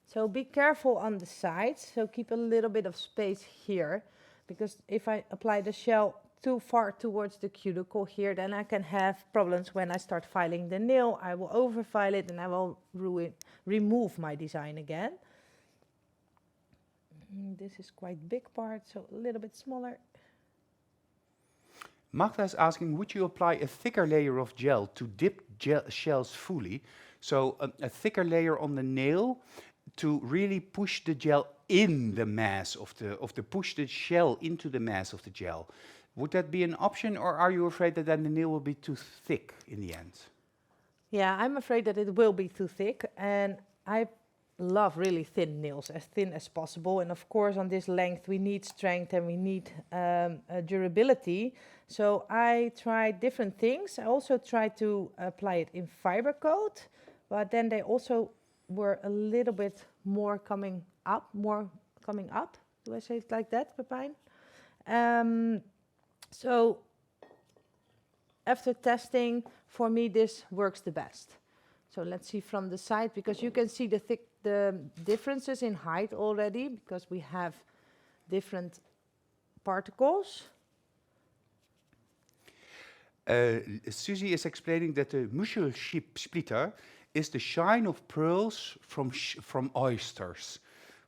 So be careful on the sides. So keep a little bit of space here, because if I apply the shell too far towards the cuticle here, then I can have problems when I start filing the nail. I will overfile it and I will remove my design again. This is quite big part, so a little bit smaller. Magda is asking, would you apply a thicker layer of gel to dip shells fully? So a thicker layer on the nail to really push the gel in the mass push the shell into the mass of the gel. Would that be an option, or are you afraid that then the nail will be too thick in the end? Yeah, I'm afraid that it will be too thick, and I love really thin nails, as thin as possible. And of course, on this length, we need strength and we need durability. So I tried different things. I also tried to apply it in Fibercoat, but then they also were a little bit more coming up. Do I say it like that, Pepijn? So after testing, for me, this works the best. So let's see from the side, because you can see the differences in height already, because we have different particles. Susie is explaining that the Muschelsplitter is the shine of pearls from oysters.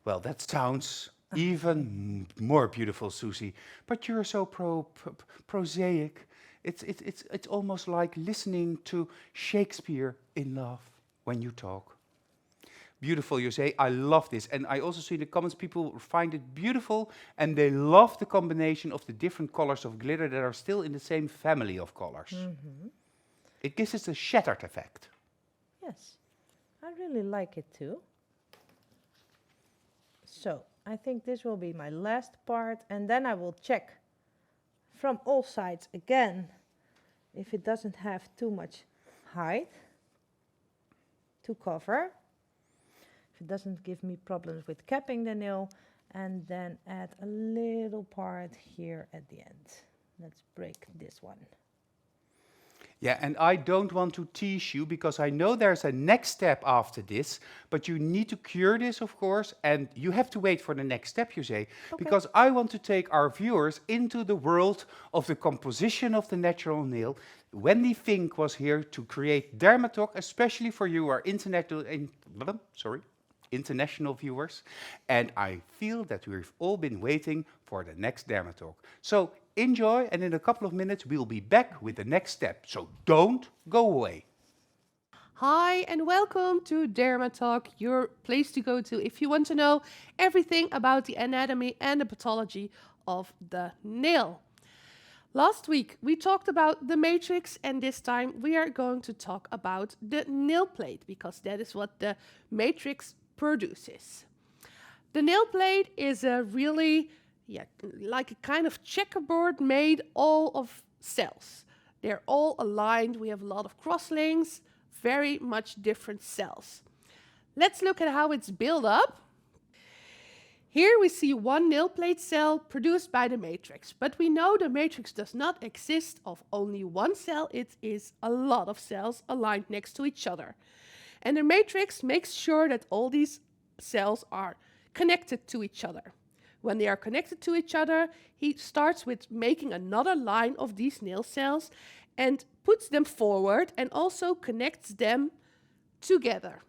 Well, that sounds even more beautiful, Susie. But you're so prosaic. It's almost like listening to Shakespeare in love when you talk. Beautiful, Jose. I love this. And I also see in the comments people find it beautiful and they love the combination of the different colors of glitter that are still in the same family of colors. It gives us a shattered effect. Yes, I really like it too. So I think this will be my last part, and then I will check from all sides again if it doesn't have too much height to cover, if it doesn't give me problems with capping the nail, and then add a little part here at the end. Let's break this one. Yeah, and I don't want to tease you because I know there's a next step after this, but you need to cure this, of course, and you have to wait for the next step, you say, because I want to take our viewers into the world of the composition of the natural nail. Wendy Fink was here to create Dermatalk, especially for you, our international viewers, and I feel that we've all been waiting for the next Dermatalk. So enjoy, and in a couple of minutes we'll be back with the next step. So don't go away. Hi and welcome to Dermatalk, your place to go to if you want to know everything about the anatomy and the pathology of the nail. Last week we talked about the matrix, and this time we are going to talk about the nail plate, because that is what the matrix produces. The nail plate is a really like a kind of checkerboard made all of cells. They're all aligned. We have a lot of crosslinks, very much different cells. Let's look at how it's built up. Here we see one nail plate cell produced by the matrix, but we know the matrix does not exist of only one cell. It is a lot of cells aligned next to each other. And the matrix makes sure that all these cells are connected to each other. When they are connected to each other, he starts with making another line of these nail cells and puts them forward and also connects them together.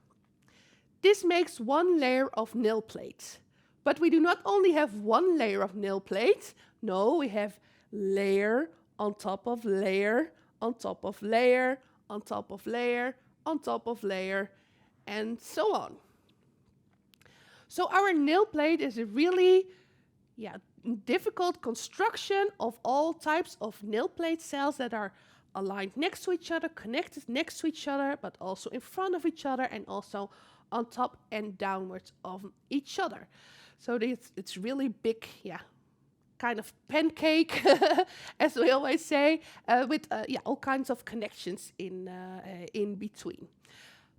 This makes one layer of nail plate. But we do not only have one layer of nail plate. No, we have layer on top of layer, on top of layer, on top of layer, on top of layer, and so on. So our nail plate is a really difficult construction of all types of nail plate cells that are aligned next to each other, connected next to each other, but also in front of each other and also on top and downwards of each other. So it's really big, kind of pancake, as we always say, with all kinds of connections in between.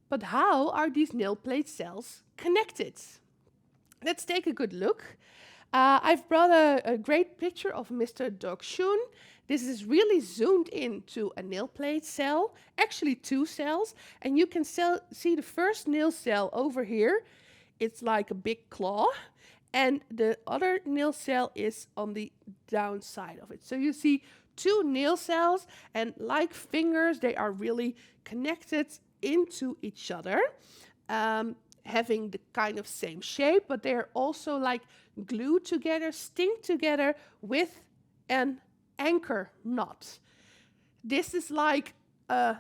But how are these nail plate cells connected? Let's take a good look. I've brought a great picture of Mr. Dokshun. This is really zoomed into a nail plate cell, actually 2 cells, and you can see the first nail cell over here. It's like a big claw, and the other nail cell is on the downside of it. So you see 2 nail cells, and like fingers, they are really connected into each other, having the kind of same shape, but they are also like glued together, stick together with an anchor knot. This is like a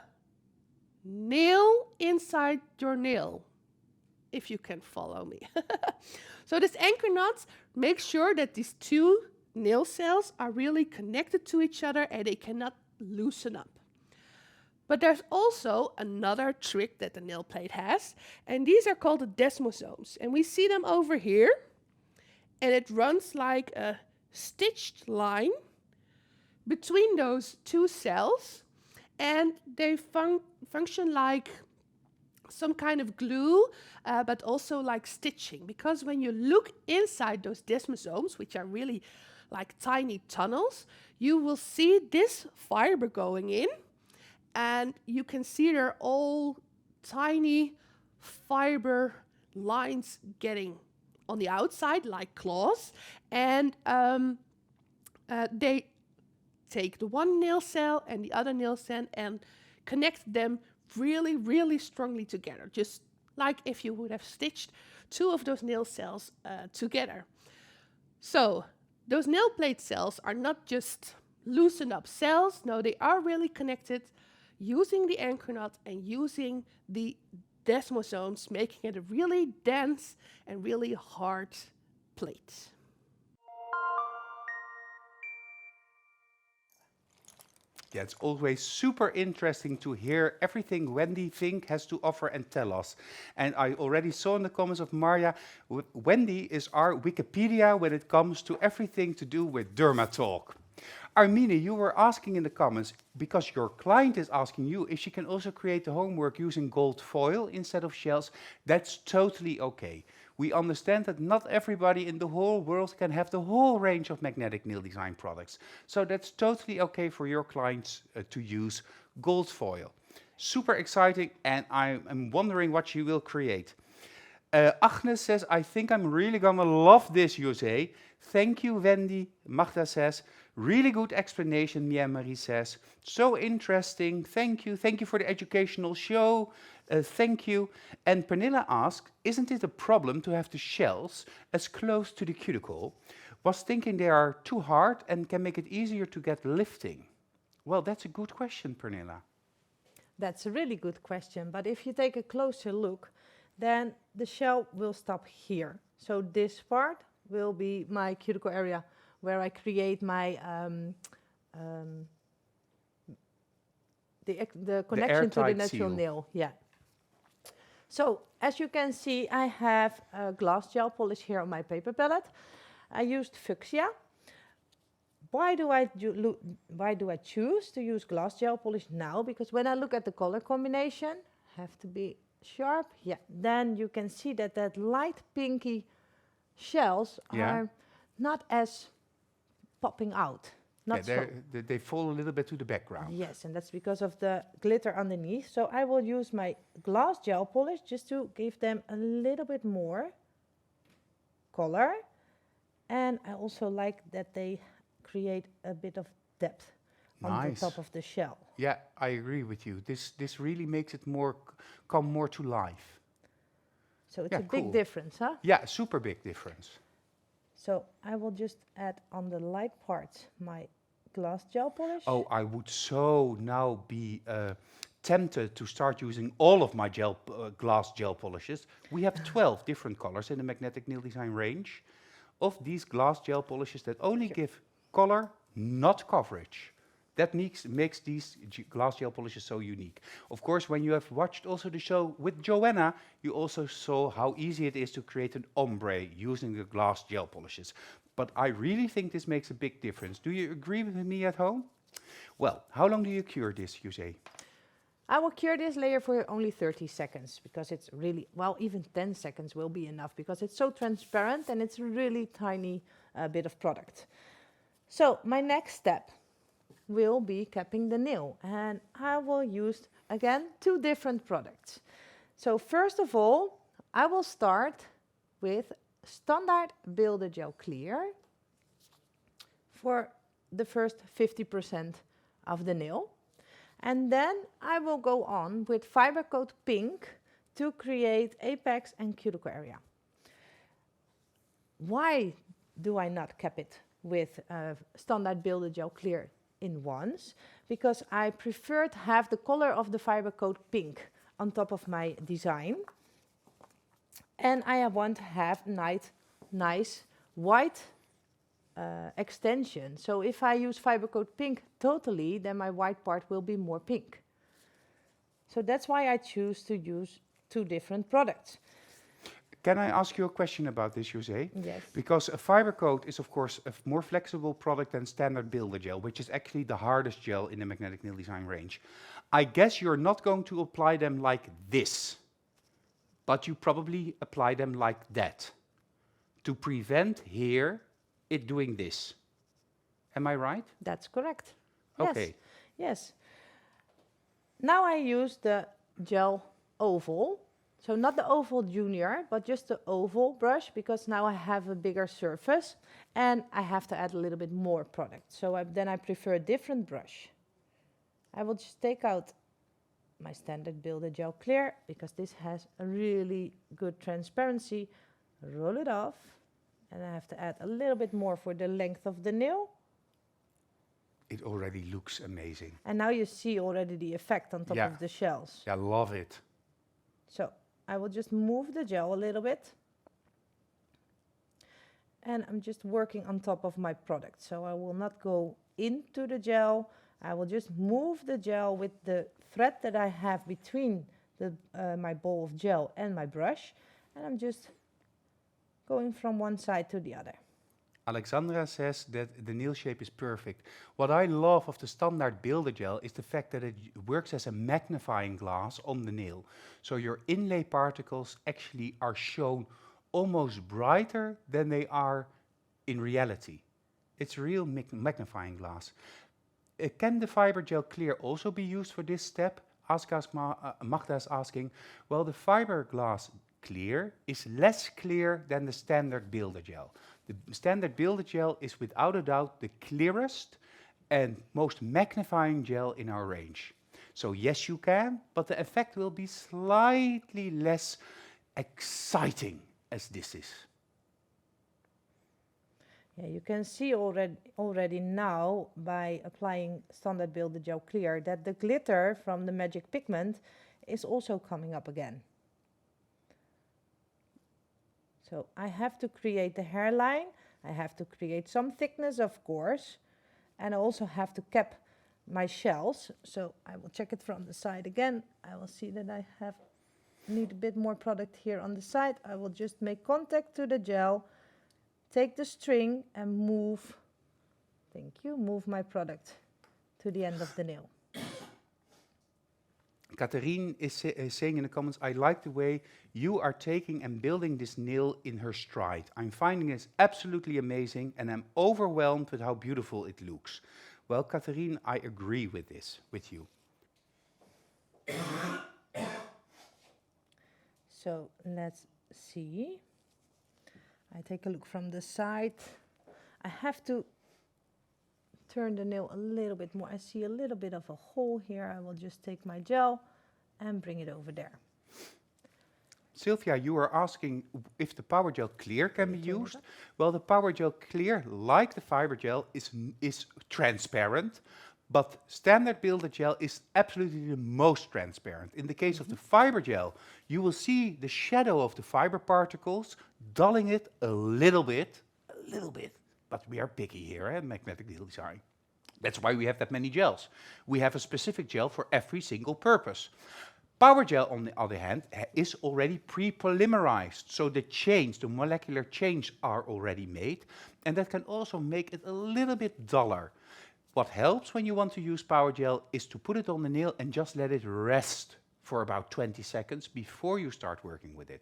nail inside your nail, if you can follow me. So this anchor knot makes sure that these 2 nail cells are really connected to each other and they cannot loosen up. But there's also another trick that the nail plate has, and these are called the desmosomes. And we see them over here, and it runs like a stitched line between those 2 cells, and they function like some kind of glue, but also like stitching. Because when you look inside those desmosomes, which are really like tiny tunnels, you will see this fiber going in, and you can see they're all tiny fiber lines getting on the outside like claws, and they take the one nail cell and the other nail cell and connect them really, really strongly together, just like if you would have stitched 2 of those nail cells together. So those nail plate cells are not just loosened up cells, no, they are really connected using the anchor knot and using the desmosomes, making it a really dense and really hard plate. Yeah, it's always super interesting to hear everything Wendy Fink has to offer and tell us. And I already saw in the comments of Marja, Wendy is our Wikipedia when it comes to everything to do with Dermatalk. Armine, you were asking in the comments, because your client is asking you if she can also create the homework using gold foil instead of shells. That's totally okay. We understand that not everybody in the whole world can have the whole range of magnetic nail design products. So that's totally okay for your clients to use gold foil. Super exciting, and I'm wondering what she will create. Agnes says, I think I'm really gonna love this, Jose. Thank you, Wendy. Magda says, really good explanation, Mia Marie says. So interesting, thank you. Thank you for the educational show. Thank you. And Pernilla asks, isn't it a problem to have the shells as close to the cuticle? Was thinking they are too hard and can make it easier to get lifting. Well, that's a good question, Pernilla. That's a really good question, but if you take a closer look, then the shell will stop here. So this part will be my cuticle area where I create my the connection to the natural nail. Yeah. So as you can see, I have a glass gel polish here on my paper palette. I used fuchsia. Why do I choose to use glass gel polish now? Because when I look at the color combination, have to be sharp. Yeah. Then you can see that that light pinky shells are not as popping out. Not so. They fall a little bit to the background. Yes, and that's because of the glitter underneath. So I will use my glass gel polish just to give them a little bit more color. And I also like that they create a bit of depth on the top of the shell. Yeah, I agree with you. This really makes it more come more to life. So it's a big difference, huh? Yeah, super big difference. So I will just add on the light parts my glass gel polish. Oh, I would so now be tempted to start using all of my glass gel polishes. We have 12 different colors in the magnetic nail design range of these glass gel polishes that only give color, not coverage. That makes these glass gel polishes so unique. Of course, when you have watched also the show with Joanna, you also saw how easy it is to create an ombre using the glass gel polishes. but I really think this makes a big difference. Do you agree with me at home? Well, how long do you cure this, Jose? I will cure this layer for only 30 seconds because it's really, well, even 10 seconds will be enough because it's so transparent and it's a really tiny bit of product. So my next step will be capping the nail, and I will use, again, 2 different products. So first of all, I will start with standard Builder Gel Clear for the first 50% of the nail. And then I will go on with Fibercoat Pink to create apex and cuticle area. Why do I not cap it with standard Builder Gel Clear in once? Because I prefer to have the color of the Fibercoat Pink on top of my design. And I want to have nice white extension. So if I use Fibercoat Pink totally, then my white part will be more pink. So that's why I choose to use 2 different products. Can I ask you a question about this, Jose? Yes. Because a Fibercoat is, of course, a more flexible product than standard Builder Gel, which is actually the hardest gel in the magnetic nail design range. I guess you're not going to apply them like this, but you probably apply them like that to prevent here it doing this. Am I right? That's correct. Okay. Yes. Now I use the gel oval. So not the oval junior, but just the oval brush, because now I have a bigger surface and I have to add a little bit more product. So then I prefer a different brush. I will just take out my standard Builder Gel Clear because this has a really good transparency. Roll it off, and I have to add a little bit more for the length of the nail. It already looks amazing. And now you see already the effect on top of the shells. I love it. So I will just move the gel a little bit. And I'm just working on top of my product. So I will not go into the gel. I will just move the gel with the thread that I have between my ball of gel and my brush. And I'm just going from one side to the other. Alexandra says that the nail shape is perfect. What I love of the standard Builder Gel is the fact that it works as a magnifying glass on the nail. So your inlay particles actually are shown almost brighter than they are in reality. It's a real magnifying glass. Can the Fiber Gel Clear also be used for this step? Magda is asking. Well, the fiberglass clear is less clear than the standard Builder Gel. The standard Builder Gel is without a doubt the clearest and most magnifying gel in our range. So yes, you can, but the effect will be slightly less exciting as this is. Yeah, you can see already now by applying standard Builder Gel Clear that the glitter from the magic pigment is also coming up again. So I have to create the hairline, I have to create some thickness, of course, and I also have to cap my shells. So I will check it from the side again. I will see that I need a bit more product here on the side. I will just make contact to the gel, take the string and move, move my product to the end of the nail. Catherine is saying in the comments, I like the way you are taking and building this nail in her stride. I'm finding this absolutely amazing and I'm overwhelmed with how beautiful it looks. Well, Catherine, I agree with this, with you. So let's see. I take a look from the side. I have to turn the nail a little bit more. I see a little bit of a hole here. I will just take my gel and bring it over there. Sylvia, you were asking if the Power Gel Clear can be used. Well, the Power Gel Clear, like the Fiber Gel, is transparent, but standard Builder Gel is absolutely the most transparent. In the case of the Fiber Gel, you will see the shadow of the fiber particles, dulling it a little bit, but we are picky here at Magnetic Nail Design. That's why we have that many gels. We have a specific gel for every single purpose. Power gel, on the other hand, is already pre-polymerized, so the molecular chains are already made, and that can also make it a little bit duller. What helps when you want to use power gel is to put it on the nail and just let it rest for about 20 seconds before you start working with it.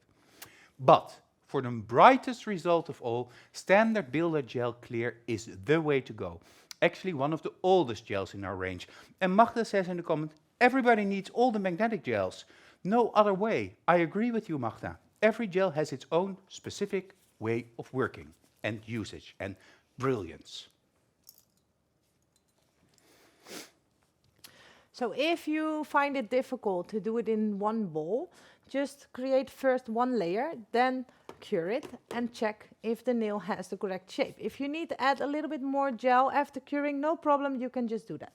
But for the brightest result of all, standard Builder Gel Clear is the way to go. Actually, one of the oldest gels in our range. And Magda says in the comment, everybody needs all the magnetic gels. No other way. I agree with you, Magda. Every gel has its own specific way of working and usage and brilliance. So if you find it difficult to do it in one bowl, just create first one layer, then cure it and check if the nail has the correct shape. If you need to add a little bit more gel after curing, no problem, you can just do that.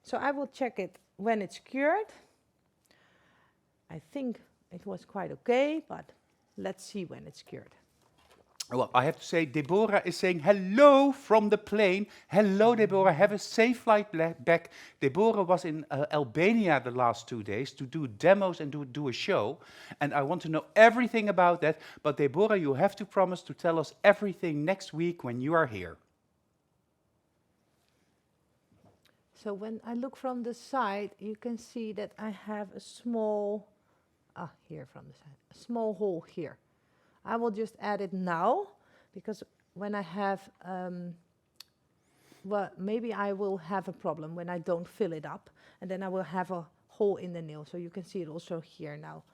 So I will check it when it's cured. I think it was quite okay, but let's see when it's cured. Well, I have to say, Deborah is saying hello from the plane. Hello, Deborah. Have a safe flight back. Deborah was in Albania the last 2 days to do demos and do a show. And I want to know everything about that. But Deborah, you have to promise to tell us everything next week when you are here. So when I look from the side, you can see that I have a small, here from the side, a small hole here. I will just add it now, because when I have, well, maybe I will have a problem when I don't fill it up, and then I will have a hole in the nail. So you can see it also here now,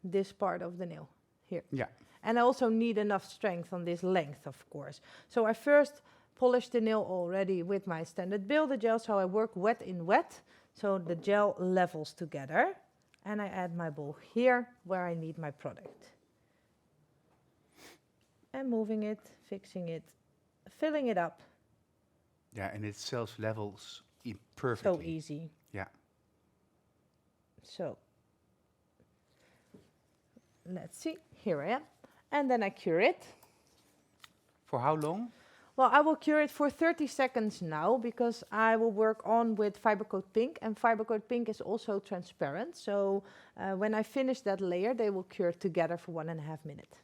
this part of the nail, here. Yeah. And I also need enough strength on this length, of course. So I first polish the nail already with my standard Builder gel, so I work wet in wet, so the gel levels together. And I add my bowl here, where I need my product. And moving it, fixing it, filling it up. Yeah, and it self-levels perfectly. So easy. Yeah. So, let's see, here I am. And then I cure it. For how long? Well, I will cure it for 30 seconds now, because I will work on with Fibercoat Pink, and Fibercoat Pink is also transparent. So when I finish that layer, they will cure together for 1.5 minutes.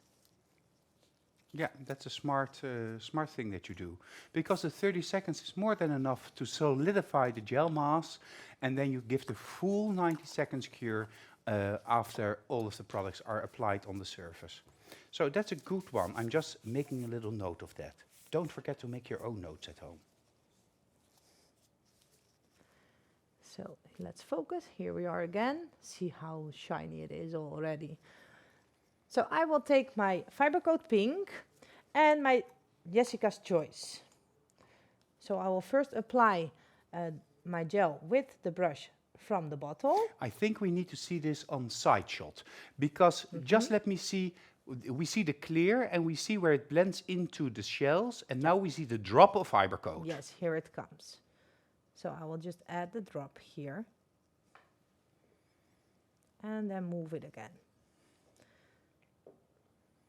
Yeah, that's a smart thing that you do. Because the 30 seconds is more than enough to solidify the gel mass, and then you give the full 90 seconds cure after all of the products are applied on the surface. So that's a good one. I'm just making a little note of that. Don't forget to make your own notes at home. So let's focus. Here we are again. See how shiny it is already. So I will take my Fibercoat Pink and my Jessica's Choice. So I will first apply my gel with the brush from the bottle. I think we need to see this on side shot, because just let me see, we see the clear and we see where it blends into the shells, and now we see the drop of Fibercoat. Yes, here it comes. So I will just add the drop here and then move it again.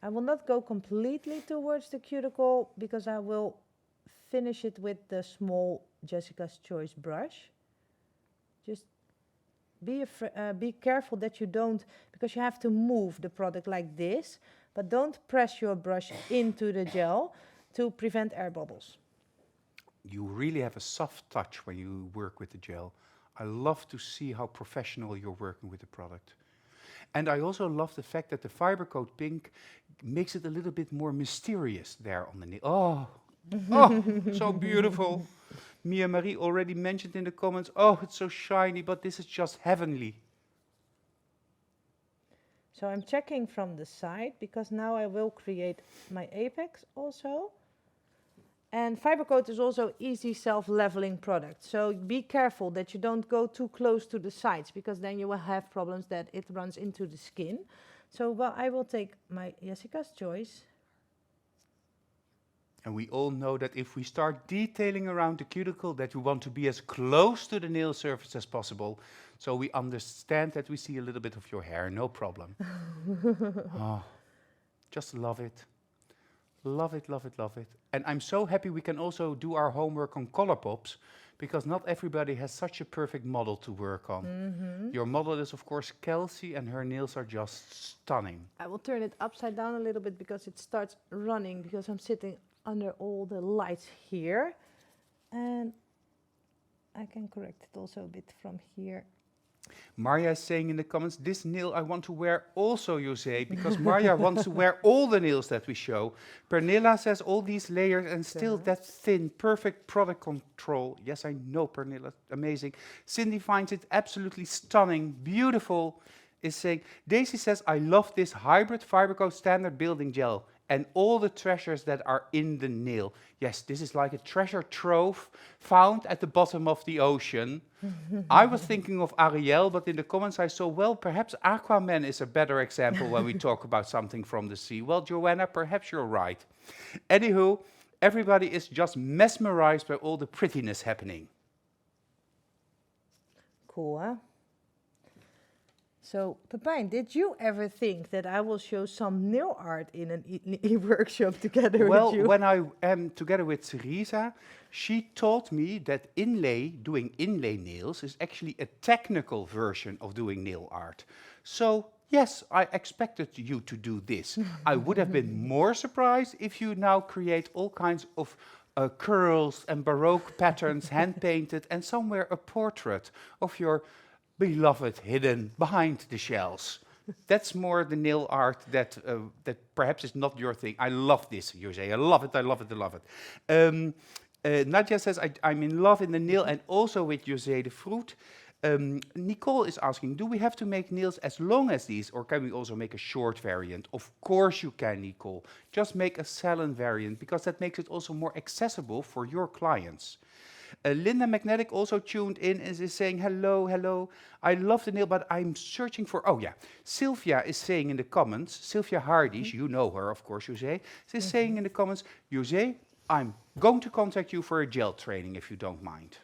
I will not go completely towards the cuticle, because I will finish it with the small Jessica's Choice brush. Just be careful that you don't, because you have to move the product like this, but don't press your brush into the gel to prevent air bubbles. You really have a soft touch when you work with the gel. I love to see how professional you're working with the product. And I also love the fact that the Fibercoat Pink makes it a little bit more mysterious there on the nail. Oh, so beautiful. Mia Marie already mentioned in the comments, oh, it's so shiny, but this is just heavenly. So I'm checking from the side, because now I will create my apex also. And Fibercoat is also easy self-leveling product. So be careful that you don't go too close to the sides, because then you will have problems that it runs into the skin. So well, I will take my Jessica's Choice. And we all know that if we start detailing around the cuticle, that we want to be as close to the nail surface as possible. So we understand that we see a little bit of your hair, no problem. Oh, just love it. Love it, love it, love it. And I'm so happy we can also do our homework on color pops, because not everybody has such a perfect model to work on. Your model is, of course, Kelsey, and her nails are just stunning. I will turn it upside down a little bit because it starts running because I'm sitting under all the lights here. And I can correct it also a bit from here. Marja is saying in the comments, this nail I want to wear also, Jose, because Marja wants to wear all the nails that we show. Pernilla says all these layers and still that thin, perfect product control. Yes, I know, Pernilla, amazing. Cindy finds it absolutely stunning, beautiful, is saying. Daisy says, I love this hybrid Fibercoat standard building gel and all the treasures that are in the nail. Yes, this is like a treasure trove found at the bottom of the ocean. I was thinking of Ariel, but in the comments I saw, well, perhaps Aquaman is a better example when we talk about something from the sea. Well, Joanna, perhaps you're right. Anywho, everybody is just mesmerized by all the prettiness happening. Cool, huh? So, Pepijn, did you ever think that I will show some nail art in an e-workshop together with you? Well, when I am together with Teresa, she taught me that doing inlay nails is actually a technical version of doing nail art. So, yes, I expected you to do this. I would have been more surprised if you now create all kinds of curls and Baroque patterns, hand-painted, and somewhere a portrait of your beloved hidden behind the shells. That's more the nail art that perhaps is not your thing. I love this, Jose. I love it, I love it, I love it. Nadia says, I'm in love in the nail and also with Jose the fruit. Nicole is asking, do we have to make nails as long as these, or can we also make a short variant? Of course you can, Nicole. Just make a salon variant, because that makes it also more accessible for your clients. Linda Magnetic also tuned in and is saying, hello, hello. I love the nail, but I'm searching for, oh yeah. Sylvia is saying in the comments, Sylvia Hardies, you know her, of course, Jose, is saying in the comments, Jose, I'm going to contact you for a gel training if you don't mind.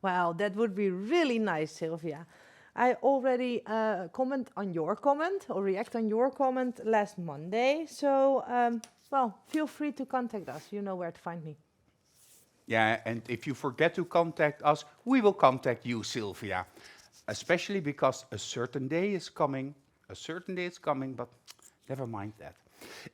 Wow, that would be really nice, Sylvia. I already comment on your comment or react on your comment last Monday. So, well, feel free to contact us. You know where to find me. Yeah, and if you forget to contact us, we will contact you, Sylvia. Especially because a certain day is coming. A certain day is coming, but never mind that.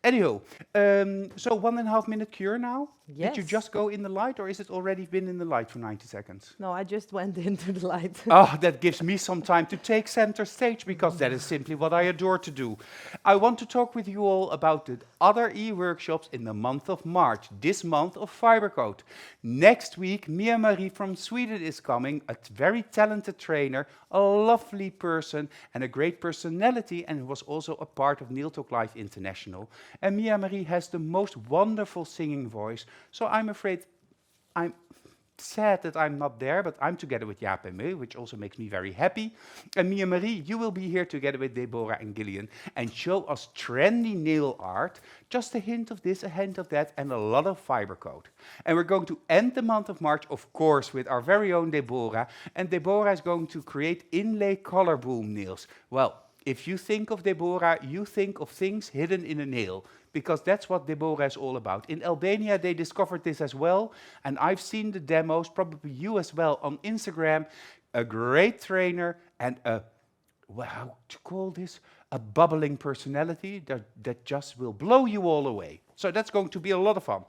Anyhow, so 1.5 minute cure now? Yes. Did you just go in the light, or is it already been in the light for 90 seconds? No, I just went into the light. Oh, that gives me some time to take center stage, because that is simply what I adore to do. I want to talk with you all about the other e-workshops in the month of March, this month of Fibercoat. Next week, Mia Marie from Sweden is coming, a very talented trainer, a lovely person, and a great personality, and was also a part of Nail Talk Live International. And Mia Marie has the most wonderful singing voice, so I'm afraid I'm sad that I'm not there, but I'm together with Jaap and Meu, which also makes me very happy. And Mia Marie, you will be here together with Deborah and Gillian and show us trendy nail art, just a hint of this, a hint of that, and a lot of Fibercoat. And we're going to end the month of March, of course, with our very own Deborah, and Deborah is going to create inlay color boom nails. Well, if you think of Deborah, you think of things hidden in a nail, because that's what Deborah is all about. In Albania, they discovered this as well, and I've seen the demos, probably you as well, on Instagram. A great trainer and a, well, how to call this? A bubbling personality that just will blow you all away. So that's going to be a lot of fun.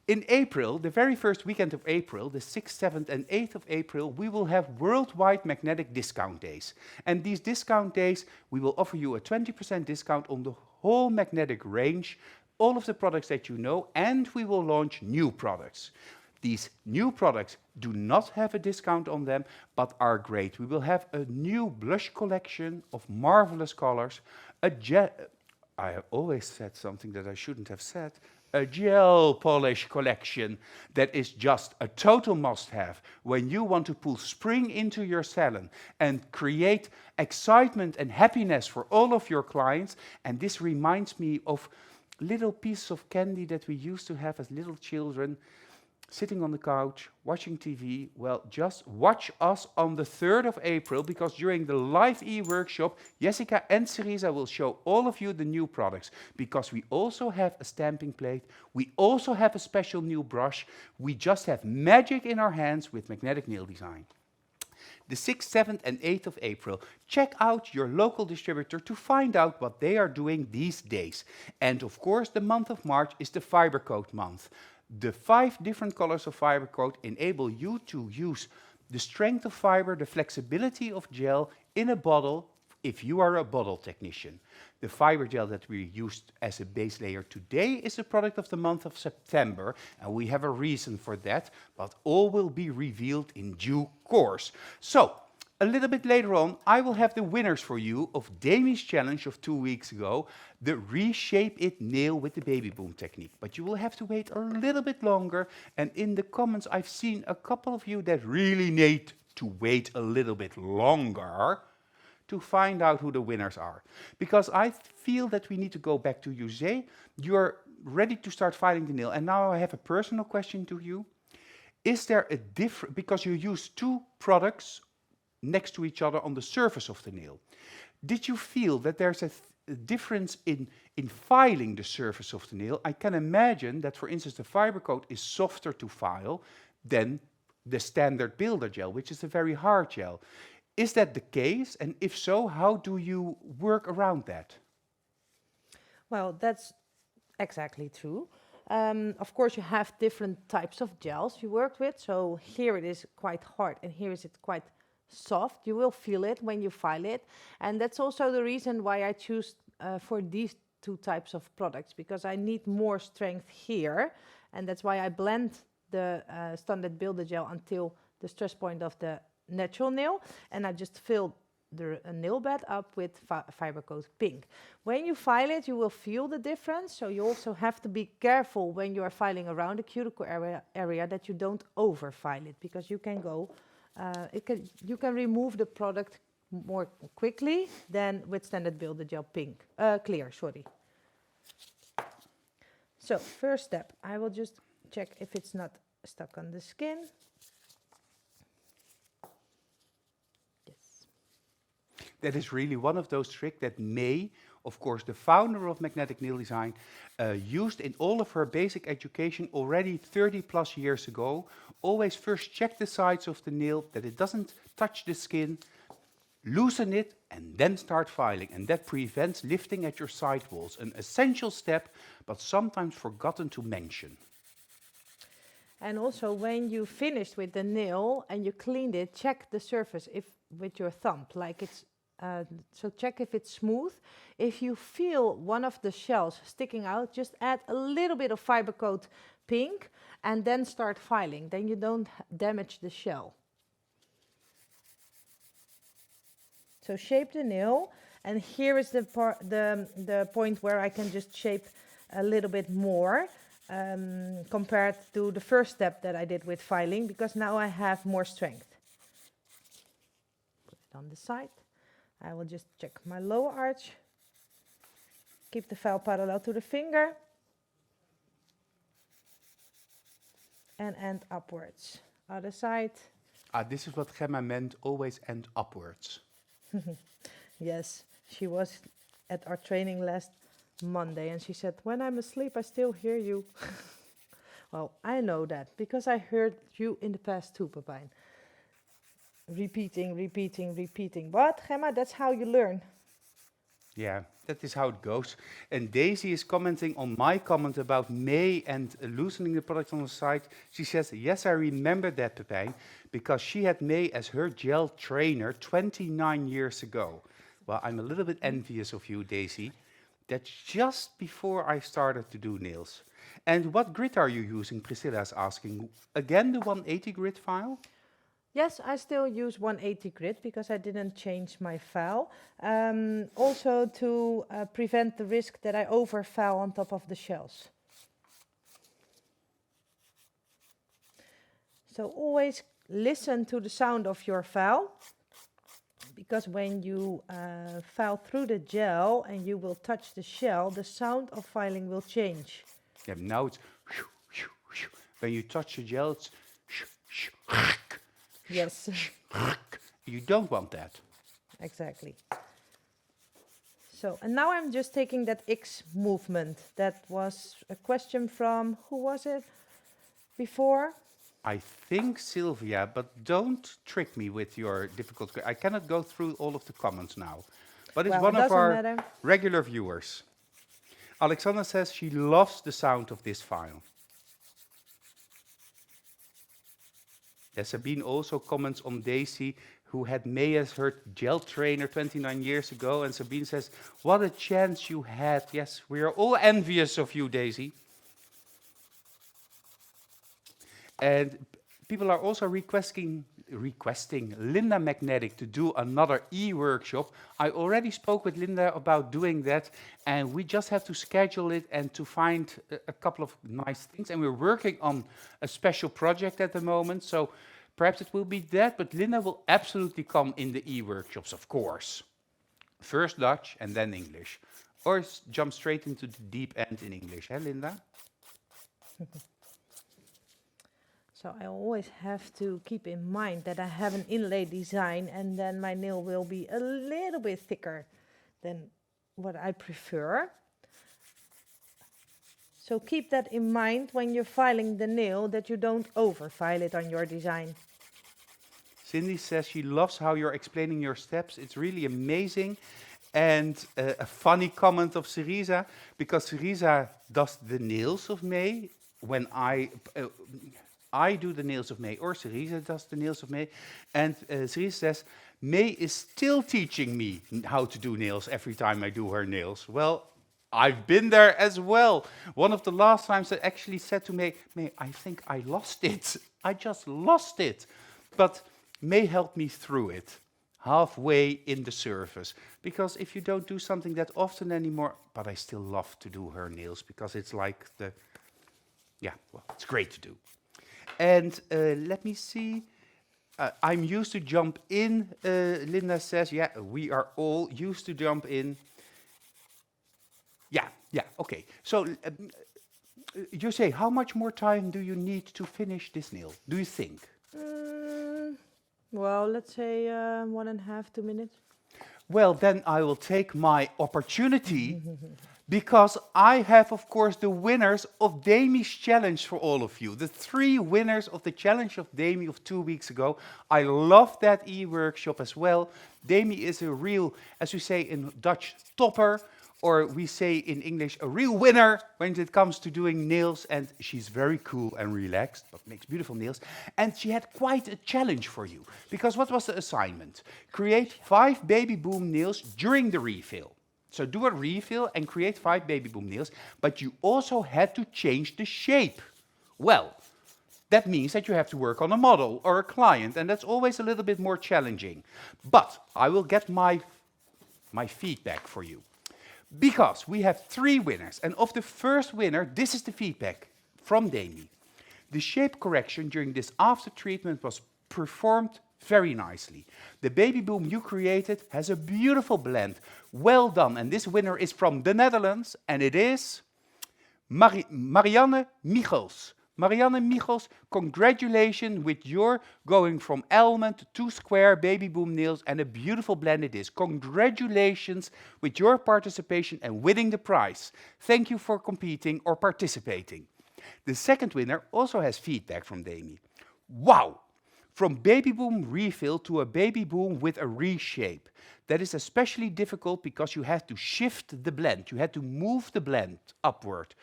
In April, the very first weekend of April, the 6th, 7th and 8th of April, we will have worldwide magnetic discount days. And these discount days, we will offer you a 20% discount on the whole magnetic range, all of the products that you know, and we will launch new products. These new products do not have a discount on them, but are great. We will have a new blush collection of marvelous colors, I have always said something that I shouldn't have said, a gel polish collection that is just a total must-have when you want to pull spring into your salon and create excitement and happiness for all of your clients. And this reminds me of little pieces of candy that we used to have as little children. sitting on the couch, watching TV, well, just watch us on the 3rd of April, because during the live e-workshop, Jessica and Teresa will show all of you the new products, because we also have a stamping plate, we also have a special new brush, we just have magic in our hands with magnetic nail design. The 6th, 7th and 8th of April. Check out your local distributor to find out what they are doing these days. And of course, the month of March is the Fibercoat month. The 5 different colors of Fibercoat enable you to use the strength of fiber, the flexibility of gel in a bottle if you are a bottle technician. The fiber gel that we used as a base layer today is a product of the month of September, and we have a reason for that, but all will be revealed in due course. So, a little bit later on, I will have the winners for you of Dami's challenge of 2 weeks ago, the Reshape It nail with the baby boom technique. But you will have to wait a little bit longer, and in the comments I've seen a couple of you that really need to wait a little bit longer to find out who the winners are. Because I feel that we need to go back to Jose. You're ready to start filing the nail. And now I have a personal question to you. Is there a difference, because you use 2 products next to each other on the surface of the nail. Did you feel that there's a difference in filing the surface of the nail? I can imagine that, for instance, the Fibercoat is softer to file than the standard builder gel, which is a very hard gel. Is that the case? And if so, how do you work around that? Well, that's exactly true. Of course, you have different types of gels you work with. So here it is quite hard and here is it quite soft. You will feel it when you file it. And that's also the reason why I choose for these 2 types of products, because I need more strength here. And that's why I blend the standard builder gel until the stress point of the natural nail, and I just fill the nail bed up with Fibercoat pink. When you file it, you will feel the difference, so you also have to be careful when you are filing around the cuticle area that you don't over-file it, because you can go, you can remove the product more quickly than with standard builder gel clear, sorry. So first step, I will just check if it's not stuck on the skin. That is really one of those tricks that May, of course, the founder of Magnetic Nail Design, used in all of her basic education already 30 plus years ago. Always first check the sides of the nail, that it doesn't touch the skin, loosen it, and then start filing. And that prevents lifting at your side walls. An essential step, but sometimes forgotten to mention. And also, when you finished with the nail and you cleaned it, check the surface with your thumb, like it's so check if it's smooth. If you feel one of the shells sticking out, just add a little bit of Fibercoat pink and then start filing. Then you don't damage the shell. So shape the nail, and here is the point where I can just shape a little bit more compared to the first step that I did with filing, because now I have more strength. Put it on the side. I will just check my lower arch. Keep the file parallel to the finger. And end upwards. Other side. This is what Gemma meant, always end upwards. Yes, she was at our training last Monday and she said, when I'm asleep, I still hear you. Well, I know that because I heard you in the past too, Pepijn. Repeating, repeating, repeating. But, Gemma, that's how you learn. Yeah, that is how it goes. And Daisy is commenting on my comment about May and loosening the product on the side. She says, yes, I remember that, Pepijn, because she had May as her gel trainer 29 years ago. Well, I'm a little bit envious of you, Daisy. That's just before I started to do nails. And what grit are you using? Priscilla is asking. Again, the 180 grit file? Yes, I still use 180 grit because I didn't change my file. Also to prevent the risk that I overfile on top of the shells. So always listen to the sound of your file, because when you file through the gel and you will touch the shell, the sound of filing will change. Yeah, now it's when you touch the gel, it's Yes, you don't want that. exactly. So, and now I'm just taking that X movement. That was a question from, who was it before? I think Sylvia, but don't trick me with your difficult. I cannot go through all of the comments now, but it's Well, one it of doesn't our matter. regular viewers. Alexandra says she loves the sound of this file. Yeah, Sabine also comments on Daisy, who had May as her gel trainer 29 years ago, and Sabine says, "What a chance you had." Yes, we are all envious of you, Daisy. And people are also requesting Linda Magnetic to do another e-workshop. I already spoke with Linda about doing that, and we just have to schedule it and to find a couple of nice things. And we're working on a special project at the moment, so perhaps it will be that, but Linda will absolutely come in the e-workshops, of course. First Dutch and then English. Or jump straight into the deep end in English, huh, Linda? So I always have to keep in mind that I have an inlay design, and then my nail will be a little bit thicker than what I prefer. So keep that in mind when you're filing the nail, that you don't over-file it on your design. Cindy says she loves how you're explaining your steps. It's really amazing. And a funny comment of Cerisa, because Cerisa does the nails of May when I do the nails of May, or Cerisa does the nails of May, and Cerisa says, May is still teaching me how to do nails every time I do her nails. Well, I've been there as well. One of the last times I actually said to May, I think I lost it. I just lost it. But May helped me through it, halfway in the service. Because if you don't do something that often anymore, but I still love to do her nails, because it's like it's great to do. And let me see. I'm used to jump in, Linda says. Yeah, we are all used to jump in. Yeah, okay. So, Jose, how much more time do you need to finish this nail, do you think? Well, let's say 1.5, 2 minutes. Well, then I will take my opportunity because I have, of course, the winners of Dami's challenge for all of you. The 3 winners of the challenge of Dami of 2 weeks ago. I love that e-workshop as well. Dami is a real, as we say in Dutch, topper, or we say in English, a real winner when it comes to doing nails. And she's very cool and relaxed, but makes beautiful nails. And she had quite a challenge for you. Because what was the assignment? Create 5 baby boom nails during the refill. So do a refill and create 5 baby boom nails. But you also had to change the shape. Well, that means that you have to work on a model or a client. And that's always a little bit more challenging. But I will get my feedback for you. Because we have 3 winners, and of the first winner, this is the feedback from Dami. The shape correction during this after treatment was performed very nicely. The baby boom you created has a beautiful blend. Well done. And this winner is from the Netherlands, and it is Marianne Michels. Marianne Michels, congratulations with your going from almond to 2 square baby boom nails, and a beautiful blend it is. Congratulations with your participation and winning the prize. Thank you for competing or participating. The second winner also has feedback from Dami. Wow! From baby boom refill to a baby boom with a reshape. That is especially difficult because you had to shift the blend. You had to move the blend upward.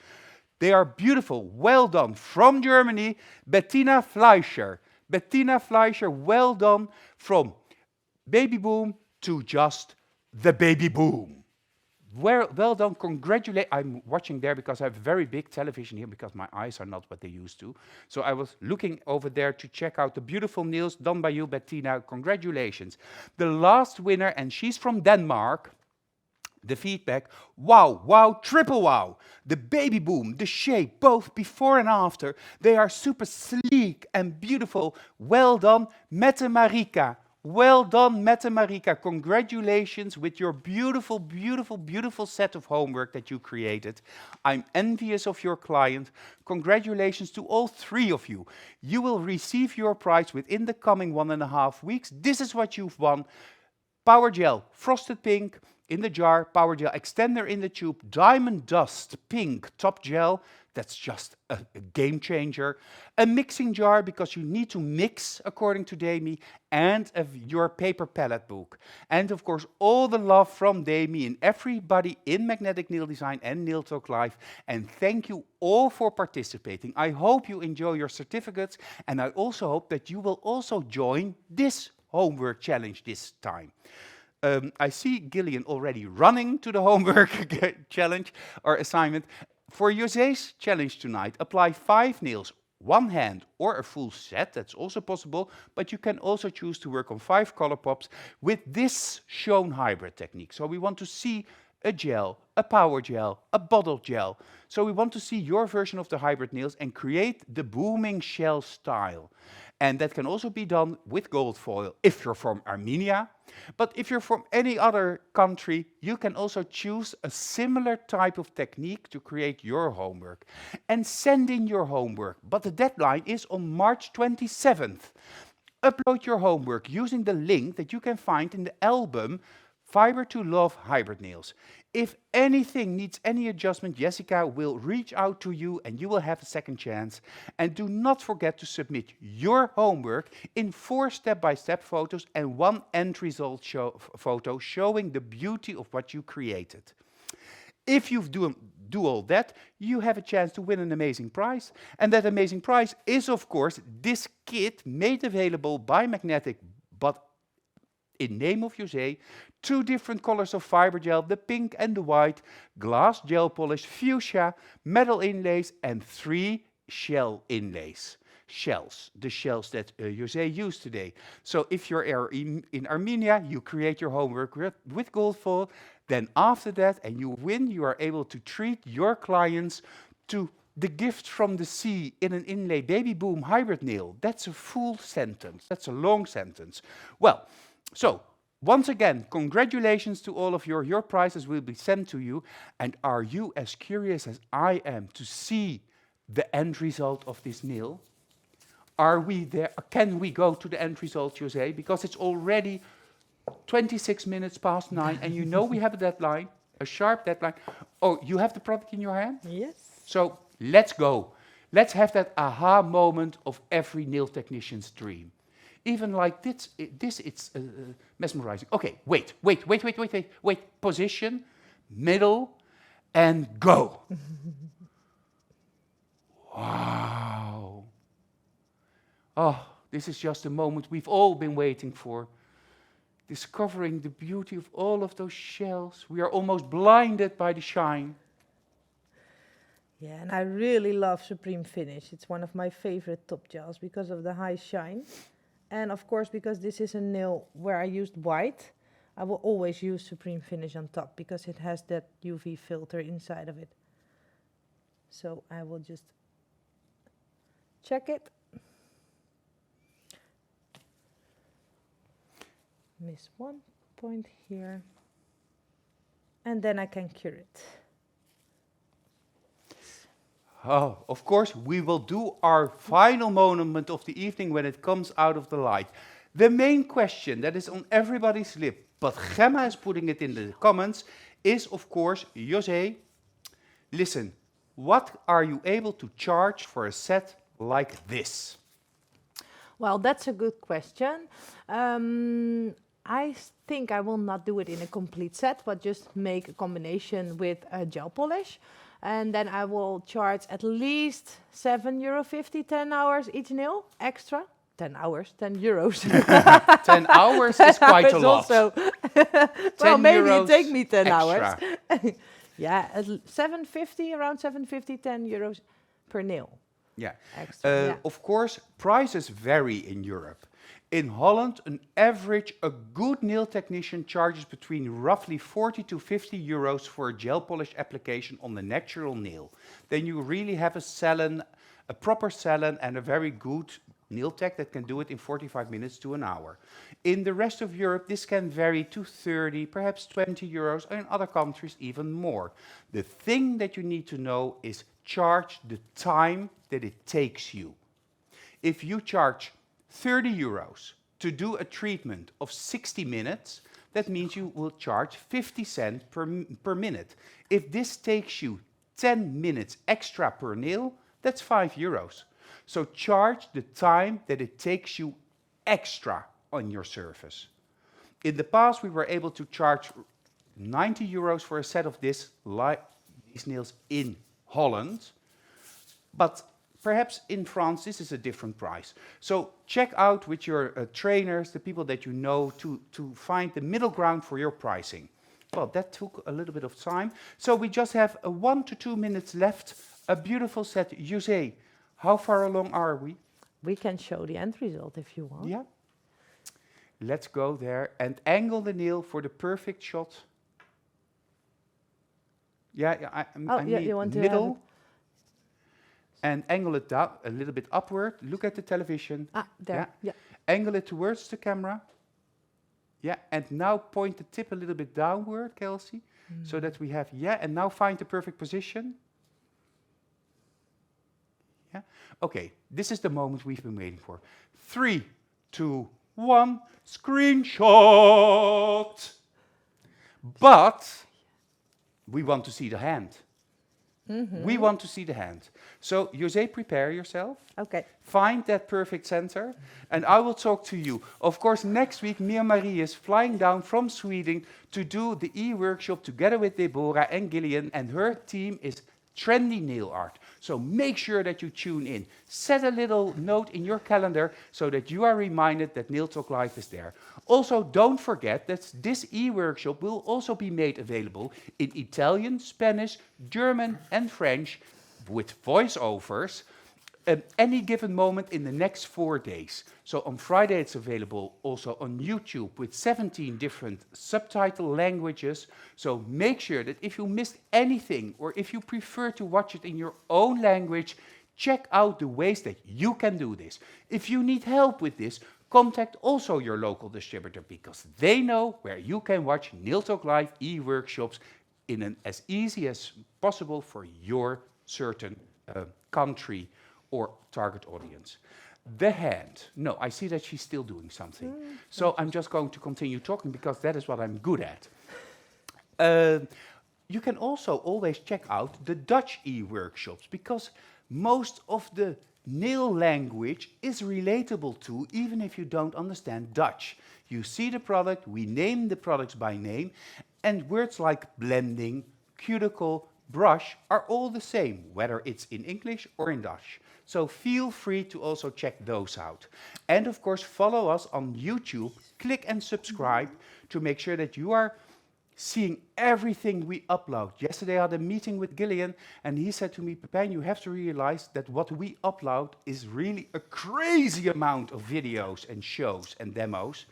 They are beautiful. Well done. From Germany, Bettina Fleischer. Bettina Fleischer, well done. From baby boom to just the baby boom. Well done. Congratulations. I'm watching there because I have a very big television here because my eyes are not what they used to. So I was looking over there to check out the beautiful nails done by you, Bettina. Congratulations. The last winner, and she's from Denmark. The feedback, wow, triple wow. The baby boom, the shape, both before and after, they are super sleek and beautiful. Well done, Mette Marika. Well done, Mette Marika. Congratulations with your beautiful, beautiful, beautiful set of homework that you created. I'm envious of your client. Congratulations to all three of you. You will receive your prize within the coming 1.5 weeks. This is what you've won. Power gel, frosted pink in the jar, power gel extender in the tube, diamond dust pink top gel. That's just a game changer. A mixing jar because you need to mix according to Demi, and your paper palette book. And of course, all the love from Demi and everybody in Magnetic Nail Design and Nail Talk Live. And thank you all for participating. I hope you enjoy your certificates, and I also hope that you will also join this homework challenge this time. I see Gillian already running to the homework challenge or assignment. For Jose's challenge tonight, apply 5 nails, 1 hand or a full set, that's also possible, but you can also choose to work on 5 color pops with this shown hybrid technique. So we want to see a gel, a power gel, a bottle gel. So we want to see your version of the hybrid nails and create the booming shell style. And that can also be done with gold foil if you're from Armenia. But if you're from any other country, you can also choose a similar type of technique to create your homework. And send in your homework. But the deadline is on March 27th. Upload your homework using the link that you can find in the album Fiber to Love Hybrid Nails. If anything needs any adjustment, Jessica will reach out to you and you will have a second chance. And do not forget to submit your homework in 4 step-by-step photos and 1 end result photo showing the beauty of what you created. If you do all that, you have a chance to win an amazing prize. And that amazing prize is, of course, this kit made available by Magnetic, but in name of Jose, 2 different colors of fiber gel, the pink and the white, glass gel polish, fuchsia, metal inlays, and 3 shell inlays. Shells, the shells that Jose used today. So if you're in Armenia, you create your homework with gold foil. Then after that, and you win, you are able to treat your clients to the gift from the sea in an inlay baby boom hybrid nail. That's a full sentence. That's a long sentence. Well, so once again, congratulations to all of you. Your prizes will be sent to you. And are you as curious as I am to see the end result of this nail? Are we there? Can we go to the end result, Jose? Because it's already 26 minutes past 9, and you know we have a deadline, a sharp deadline. Oh, you have the product in your hand? Yes. So let's go. Let's have that aha moment of every nail technician's dream. Even like this it's mesmerizing. Okay, wait. Position, middle, and go. Wow. Oh, this is just a moment we've all been waiting for. Discovering the beauty of all of those shells. We are almost blinded by the shine. Yeah, and I really love Supreme Finish. It's one of my favorite top gels because of the high shine. And of course, because this is a nail where I used white, I will always use Supreme Finish on top because it has that UV filter inside of it. So I will just check it. Miss 1 point here. And then I can cure it. Oh, of course, we will do our final moment of the evening when it comes out of the light. The main question that is on everybody's lip, but Gemma is putting it in the comments, is of course, Jose, listen, what are you able to charge for a set like this? Well, that's a good question. I think I will not do it in a complete set, but just make a combination with a gel polish. And then I will charge at least €7.50, 10 hours each nail extra. 10 hours, 10 euros. 10 hours is quite a lot. Also. Well, maybe it take me 10 hours. Yeah, around 7.50, 10 euros per nail. Yeah. Extra, yeah. Of course, prices vary in Europe. In Holland, a good nail technician charges between roughly 40 to 50 euros for a gel polish application on the natural nail. Then you really have a proper salon and a very good nail tech that can do it in 45 minutes to an hour. In the rest of Europe, this can vary to 30, perhaps 20 euros, and in other countries even more. The thing that you need to know is charge the time that it takes you. If you charge 30 euros to do a treatment of 60 minutes, that means you will charge 50 cents per minute. If this takes you 10 minutes extra per nail, that's 5 euros. So charge the time that it takes you extra on your service. In the past, we were able to charge 90 euros for a set of these nails in Holland, but perhaps in France this is a different price. So check out with your trainers, the people that you know, to find the middle ground for your pricing. Well, that took a little bit of time. So we just have 1 to 2 minutes left. A beautiful set. José, how far along are we? We can show the end result if you want. Yeah. Let's go there and angle the nail for the perfect shot. Yeah, I mean you want to middle. And angle it down a little bit upward. Look at the television. There. Yeah. Angle it towards the camera. Yeah, and now point the tip a little bit downward, Kelsey, so that we have, and now find the perfect position. Yeah, okay, this is the moment we've been waiting for. 3, 2, 1, screenshot! But we want to see the hand. We want to see the hand. So, José, prepare yourself. Okay. Find that perfect center, and I will talk to you. Of course, next week, Mia Marie is flying down from Sweden to do the e-workshop together with Deborah and Gillian, and her team is trendy nail art. So make sure that you tune in. Set a little note in your calendar so that you are reminded that Nail Talk Live is there. Also, don't forget that this e-workshop will also be made available in Italian, Spanish, German and French with voiceovers at any given moment in the next 4 days. So on Friday it's available also on YouTube with 17 different subtitle languages. So make sure that if you missed anything or if you prefer to watch it in your own language, check out the ways that you can do this. If you need help with this, contact also your local distributor because they know where you can watch Nail Talk Live e-workshops in an as easy as possible for your certain country or target audience. The hand. No, I see that she's still doing something. So I'm just going to continue talking because that is what I'm good at. You can also always check out the Dutch e-workshops because most of the nail language is relatable to even if you don't understand Dutch. You see the product, we name the products by name, and words like blending, cuticle, brush are all the same, whether it's in English or in Dutch. So feel free to also check those out. And of course, follow us on YouTube, click and subscribe to make sure that you are seeing everything we upload. Yesterday I had a meeting with Gillian and he said to me, Pepijn, you have to realize that what we upload is really a crazy amount of videos and shows and demos.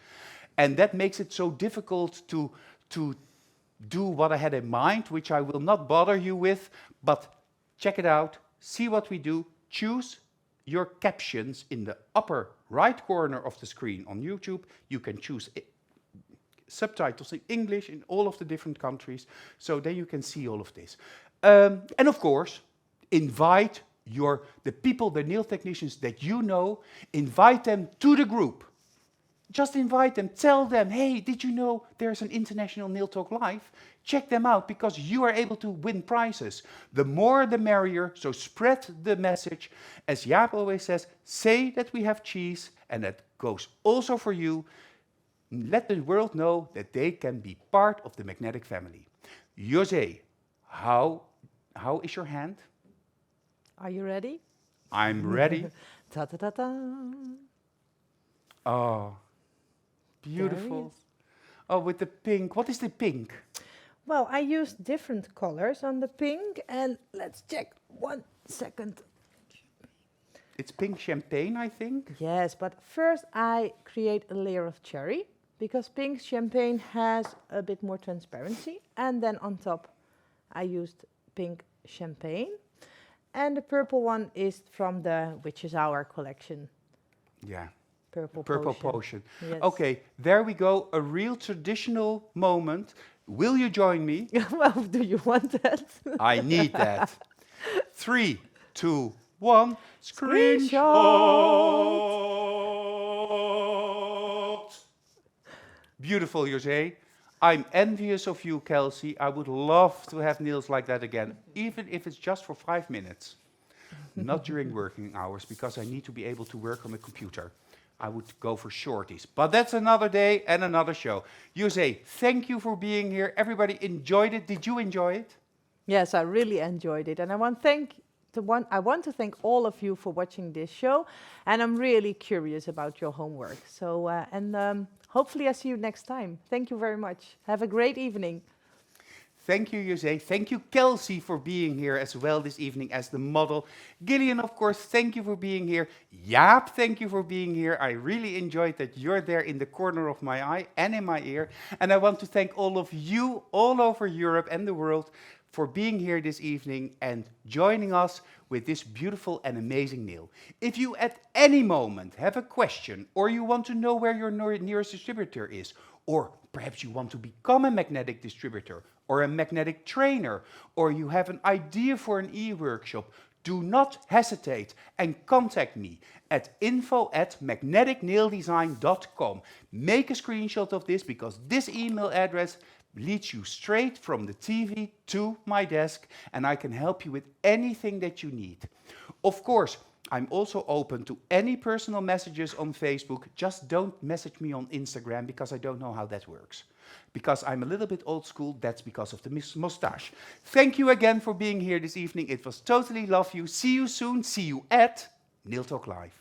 And that makes it so difficult to do what I had in mind, which I will not bother you with, but check it out, see what we do, choose your captions in the upper right corner of the screen on YouTube. You can choose subtitles in English in all of the different countries, so then you can see all of this. And of course, invite the people, the nail technicians that you know, invite them to the group. Just invite them, tell them, hey, did you know there's an International Nail Talk Live? Check them out because you are able to win prizes. The more the merrier, so spread the message. As Jaap always says, say that we have cheese, and that goes also for you. Let the world know that they can be part of the magnetic family. José, how is your hand? Are you ready? I'm ready. Ta-ta-ta-ta. Oh, beautiful. Oh, with the pink. What is the pink? Well, I used different colors on the pink, and let's check 1 second. It's pink champagne, I think. Yes, but first I create a layer of cherry, because pink champagne has a bit more transparency. And then on top I used pink champagne. And the purple one is from which is our collection. Yeah. Purple Purple potion. potion. Yes. Okay, there we go. A real traditional moment. Will you join me? Well, do you want that? I need that. 3, 2, 1. Screenshot. Beautiful, Jose. I'm envious of you, Kelsey. I would love to have nails like that again, even if it's just for 5 minutes. Not during working hours, because I need to be able to work on the computer. I would go for shorties. But that's another day and another show. Jose, thank you for being here. Everybody enjoyed it. Did you enjoy it? Yes, I really enjoyed it, and I want to thank all of you for watching this show, and I'm really curious about your homework. So, hopefully I see you next time. Thank you very much. Have a great evening. Thank you, Jose. Thank you, Kelsey, for being here as well this evening as the model. Gillian, of course, thank you for being here. Jaap, thank you for being here. I really enjoyed that you're there in the corner of my eye and in my ear. And I want to thank all of you all over Europe and the world for being here this evening and joining us with this beautiful and amazing nail. If you at any moment have a question, or you want to know where your nearest distributor is, or perhaps you want to become a magnetic distributor or a magnetic trainer, or you have an idea for an e-workshop, do not hesitate and contact me at info@magneticnaildesign.com. Make a screenshot of this, because this email address leads you straight from the TV to my desk, and I can help you with anything that you need. Of course, I'm also open to any personal messages on Facebook. Just don't message me on Instagram, because I don't know how that works. Because I'm a little bit old school, that's because of the mustache. Thank you again for being here this evening. It was totally love you. See you soon. See you at Nail Talk Live.